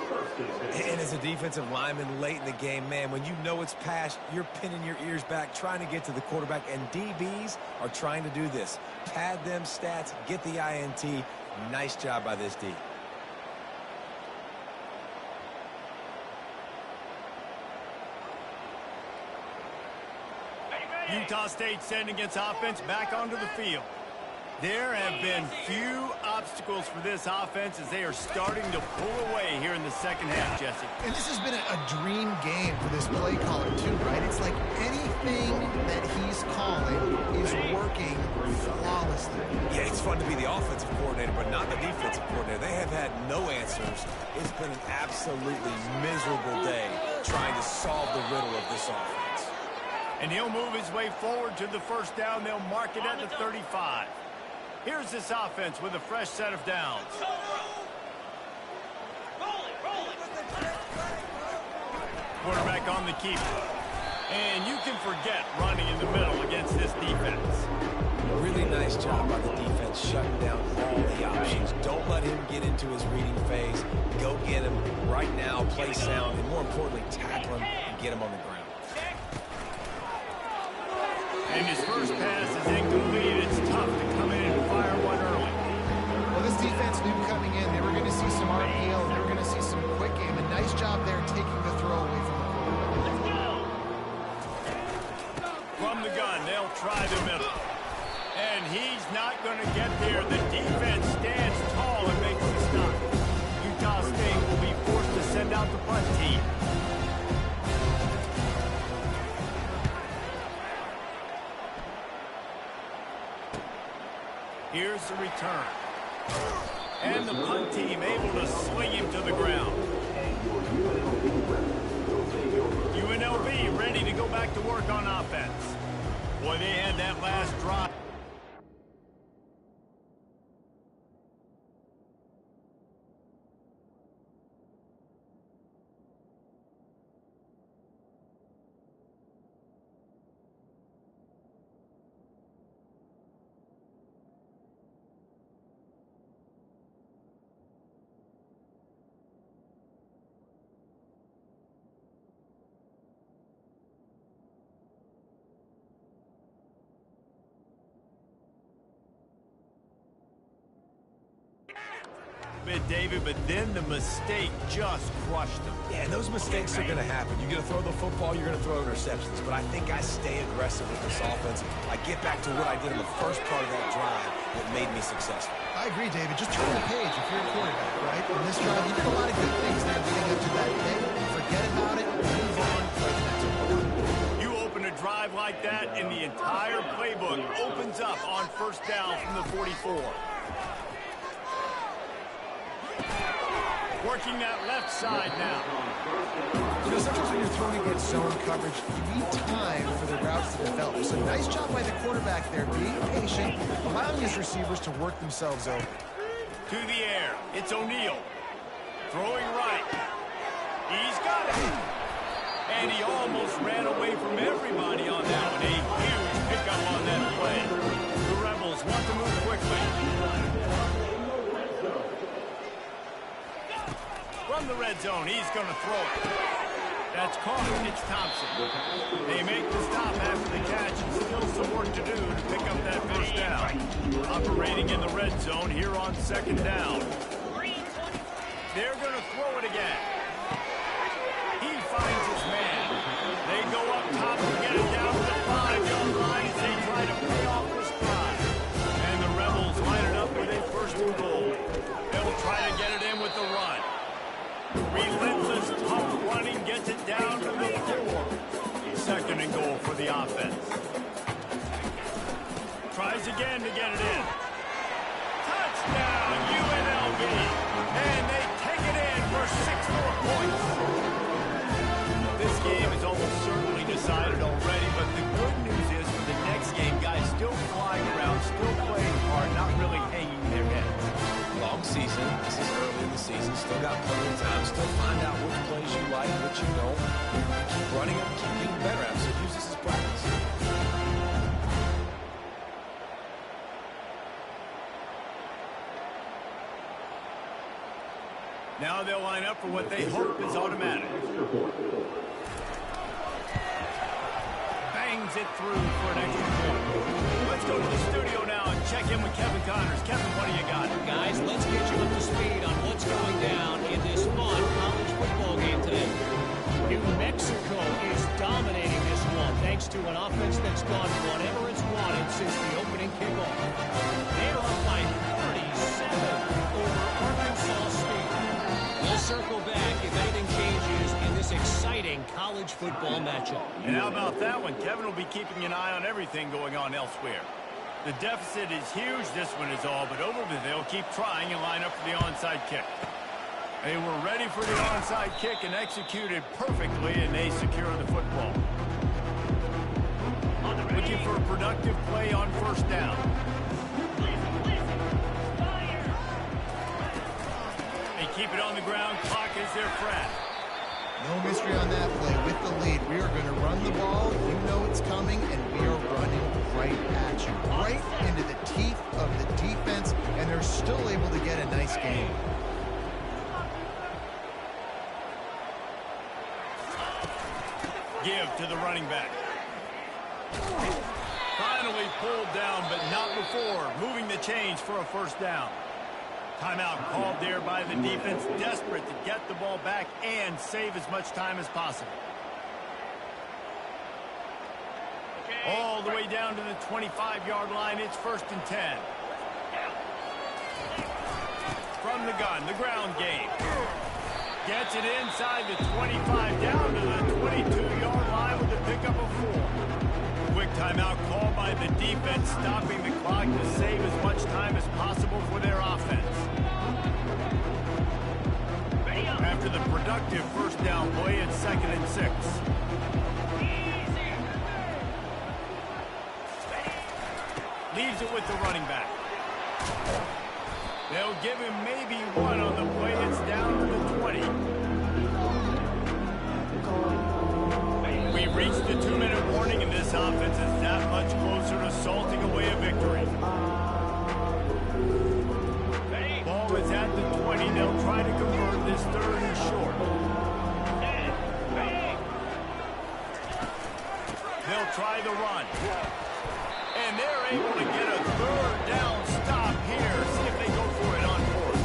And as a defensive lineman late in the game, man, when you know it's past, you're pinning your ears back, trying to get to the quarterback, and DBs are trying to do this. Pad them stats, get the INT. Nice job by this D. Utah State sending its offense back onto the field. There have been few obstacles for this offense as they are starting to pull away here in the 2nd half, Jesse. And this has been a dream game for this play caller, too, right? It's like anything that he's calling is working flawlessly. Yeah, it's fun to be the offensive coordinator, but not the defensive coordinator. They have had no answers. It's been an absolutely miserable day trying to solve the riddle of this offense. And he'll move his way forward to the 1st down. They'll mark it at the 35. Here's this offense with a fresh set of downs. Quarterback on the keeper. And you can forget running in the middle against this defense. Really nice job by the defense shutting down all the options. Don't let him get into his reading phase. Go get him right now, play sound, and more importantly, tackle him and get him on the ground. And his first pass is incomplete. It's tough to come in and fire one early. Well, this defense knew coming in. They were going to see some RPO. They were going to see some quick game. A nice job there taking the throw away from the quarterback. From the gun, they'll try the middle. And he's not going to get there. The defense stands tall and makes the stop. Utah State will be forced to send out the punt team. Here's the return. And the punt team able to sling him to the ground. UNLV ready to go back to work on offense. Boy, they had that last drive. David, but then the mistake just crushed him. Yeah, and those mistakes are going to happen. You're going to throw the football, you're going to throw interceptions. But I think I stay aggressive with this offense. I get back to what I did in the first part of that drive that made me successful. I agree, David. Just turn the page if you're a quarterback, right? In this drive, you did a lot of good things there leading up to that pick. Forget about it. Move on. Play the next one. You open a drive like that, and the entire playbook opens up on first down from the 44. Working that left side now. You know, sometimes when you're throwing against zone coverage, you need time for the routes to develop. So nice job by the quarterback there, being patient, allowing his receivers to work themselves over. To the air. It's O'Neal. Throwing right. He's got it. And he almost ran away from everybody on that one. A huge pickup on that play. The Rebels want to move quickly. From the red zone, he's going to throw it. That's caught. It's Thompson. They make the stop after the catch, and still some work to do to pick up that first down. Operating in the red zone here on second down. They're going to throw it again. He finds his man. They go up top to get it down to the 5-yard line as they try to pay off this drive. And the Rebels line it up with a first and goal. They'll try to get it in with the run. Relentless, tough running gets it down to the 4. Second and goal for the offense. Tries again to get it in. Touchdown, UNLV. And they take it in for 6 more points. This game is almost certainly decided already, but the good news is for the next game, guys still flying around, still playing hard, not really hanging their heads. Long season. This is early in the season. Still got plenty of time. Still find out which plays you like, which you don't. Keep running them, keep getting better at it. So use this as practice. Now they'll line up for what they hope is automatic. Bangs it through for an extra point. Let's go to the studio now and check in with Kevin Connors. Kevin, what do you got? Guys, let's get you up to speed on what's going down in this fun college football game today. New Mexico is dominating this one thanks to an offense that's gone whatever it's wanted since the opening kickoff. They're up by 37 over Arkansas State. We'll circle back if anything changes in this exciting college football matchup. And how about that one? Kevin will be keeping an eye on everything going on elsewhere. The deficit is huge, this one is all, but over they'll keep trying and line up for the onside kick. They were ready for the onside kick and executed perfectly, and they secure the football. Looking for a productive play on first down. They keep it on the ground. Clock is their friend. No mystery on that play. With the lead, we are going to run the ball. You know it's coming, and we are running right at you. Right into the teeth of the defense, and they're still able to get a nice game. Give to the running back. Finally pulled down, but not before. Moving the chains for a first down. Timeout called there by the defense, desperate to get the ball back and save as much time as possible. All the way down to the 25-yard line. It's first and 10. From the gun, the ground game. Gets it inside the 25, down to the 22-yard line with a pickup of 4. Quick timeout called by the defense, stopping the clock. clock to save as much time as possible for their offense. After the productive first down play, it's 2nd and 6. Leaves it with the running back. They'll give him maybe one on the play. It's down to the 20. We reached the 2-minute warning, and this offense is that much closer to salting away a victory. Ball is at the 20. They'll try to convert this 3rd and short. They'll try the run. And they're able to get a 3rd down stop here. See if they go for it on 4th.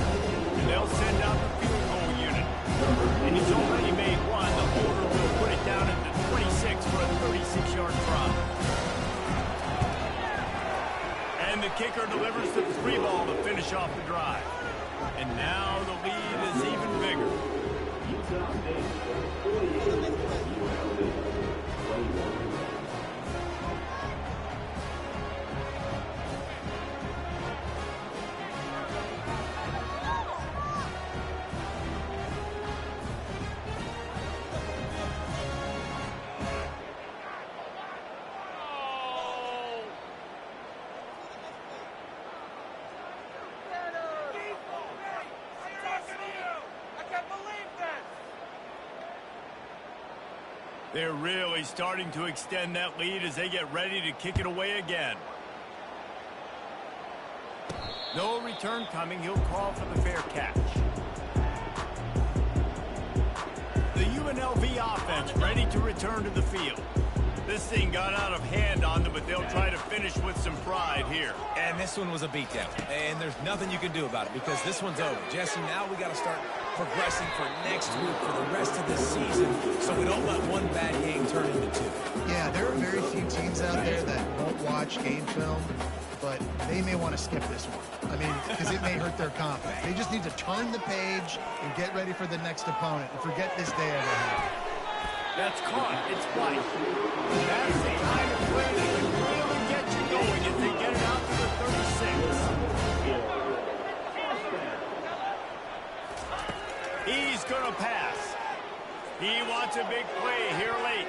And they'll send out the field goal unit. And he's already made one. The holder will put it down at the 26 for a 36-yard drop. And the kicker delivers the 3 ball to finish off the drive. And now the lead is even bigger. They're really starting to extend that lead as they get ready to kick it away again. No return coming. He'll call for the fair catch. The UNLV offense ready to return to the field. This thing got out of hand on them, but they'll try to finish with some pride here. And this one was a beatdown. And there's nothing you can do about it because this one's over. Jesse, now we got to start progressing for next week for the rest of this season so we don't let one bad game turn into 2. Yeah, there are very few teams out there that won't watch game film, but they may want to skip this one. I mean, because it may hurt their confidence. They just need to turn the page and get ready for the next opponent and forget this day ever happened. That's caught. It's white. That's the kind of play that can really get you going if they get it out to the 36. He's going to pass. He wants a big play here late.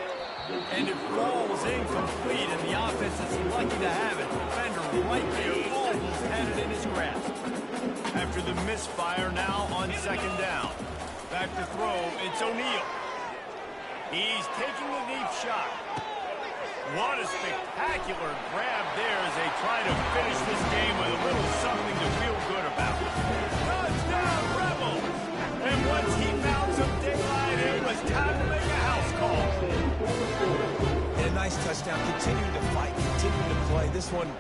And it falls incomplete, and the offense is lucky to have it. Defender right there almost had it in his grasp. After the misfire now on 2nd down. Back to throw. It's O'Neal. He's taking a deep shot. What a spectacular grab there as they try to finish this game with a little something to feel good about. Touchdown, Rebels! And once he found some daylight, it was time to make a house call. And a nice touchdown. Continuing to fight, continuing to play. This one,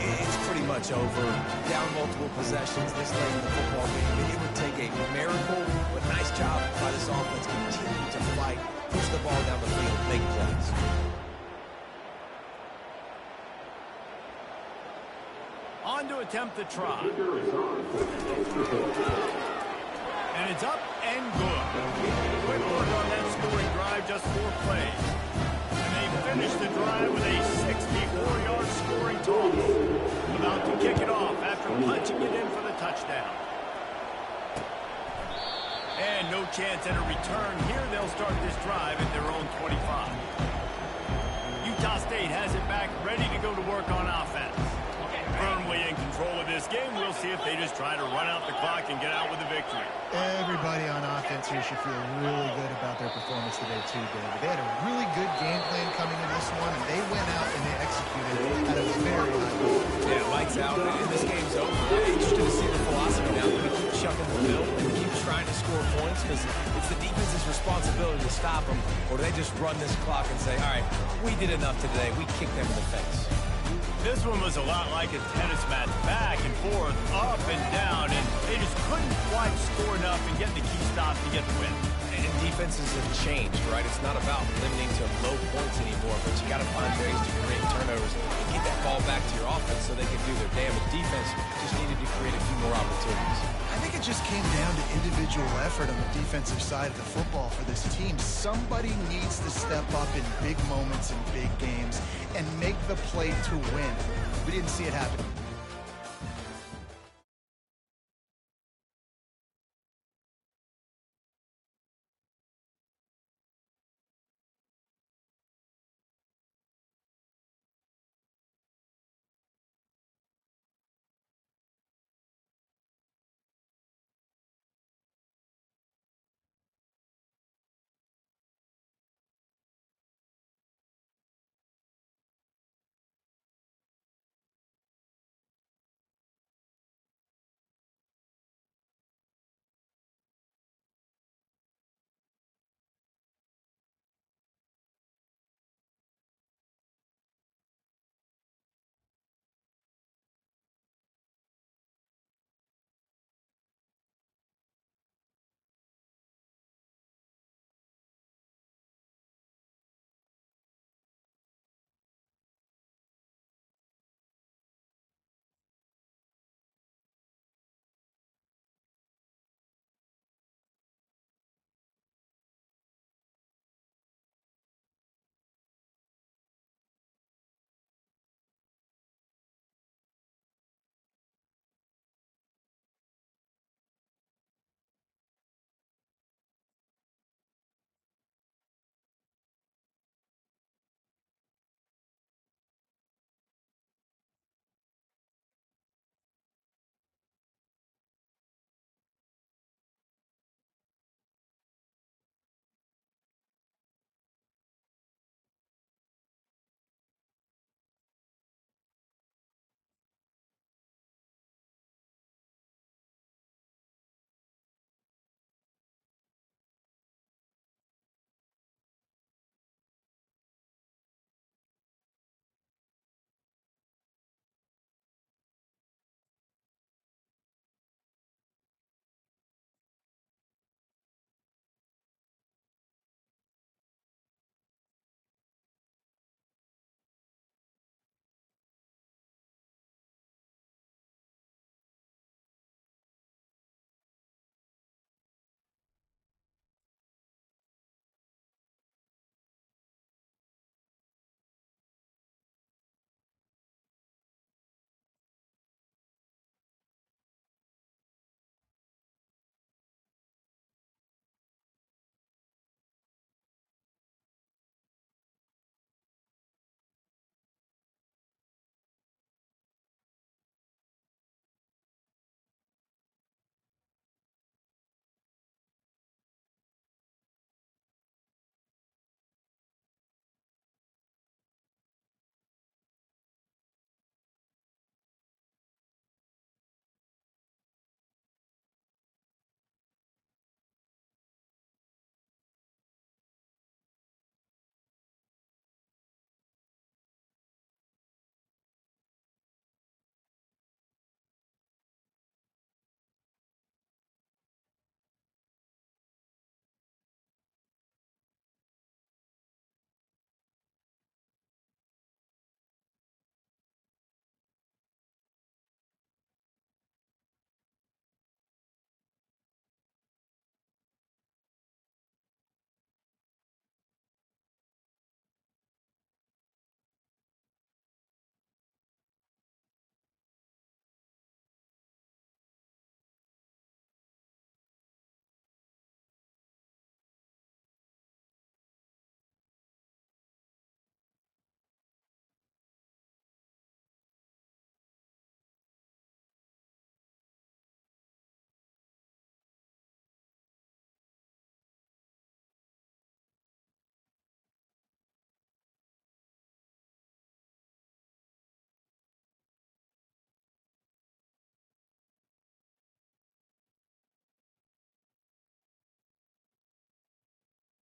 it's pretty much over. Down multiple possessions this late in the football game. It would take a miracle, but nice job by this offense. Continue to fight. Push the ball down the field, make plays. On to attempt the try. And it's up and good. Quick work on that scoring drive, just 4 plays. And they finish the drive with a 64-yard scoring toss. About to kick it off after punching it in for the touchdown. And no chance at a return here. They'll start this drive at their own 25. Utah State has it back, ready to go to work on offense. Firmly in control of this game. We'll see if they just try to run out the clock and get out with a victory. Everybody on offense here should feel really good about their performance today, too, David. They had a really good game plan coming into this one, and they went out and they executed at a very high level. Yeah, lights out, and this game's over. I'm interested to see the philosophy now. Do we keep chucking the middle and keep trying to score points? Because it's the defense's responsibility to stop them, or do they just run this clock and say, all right, we did enough today. We kicked them in the face. This one was a lot like a tennis match, back and forth, up and down, and they just couldn't quite score enough and get the key stop to get the win. And defenses have changed, right? It's not about limiting to low points anymore, but you got to find ways to create turnovers and get that ball back to your offense. offense so they could do their damage. Defense just needed to create a few more opportunities. I think it just came down to individual effort on the defensive side of the football for this team. Somebody needs to step up in big moments in big games and make the play to win. We didn't see it happen.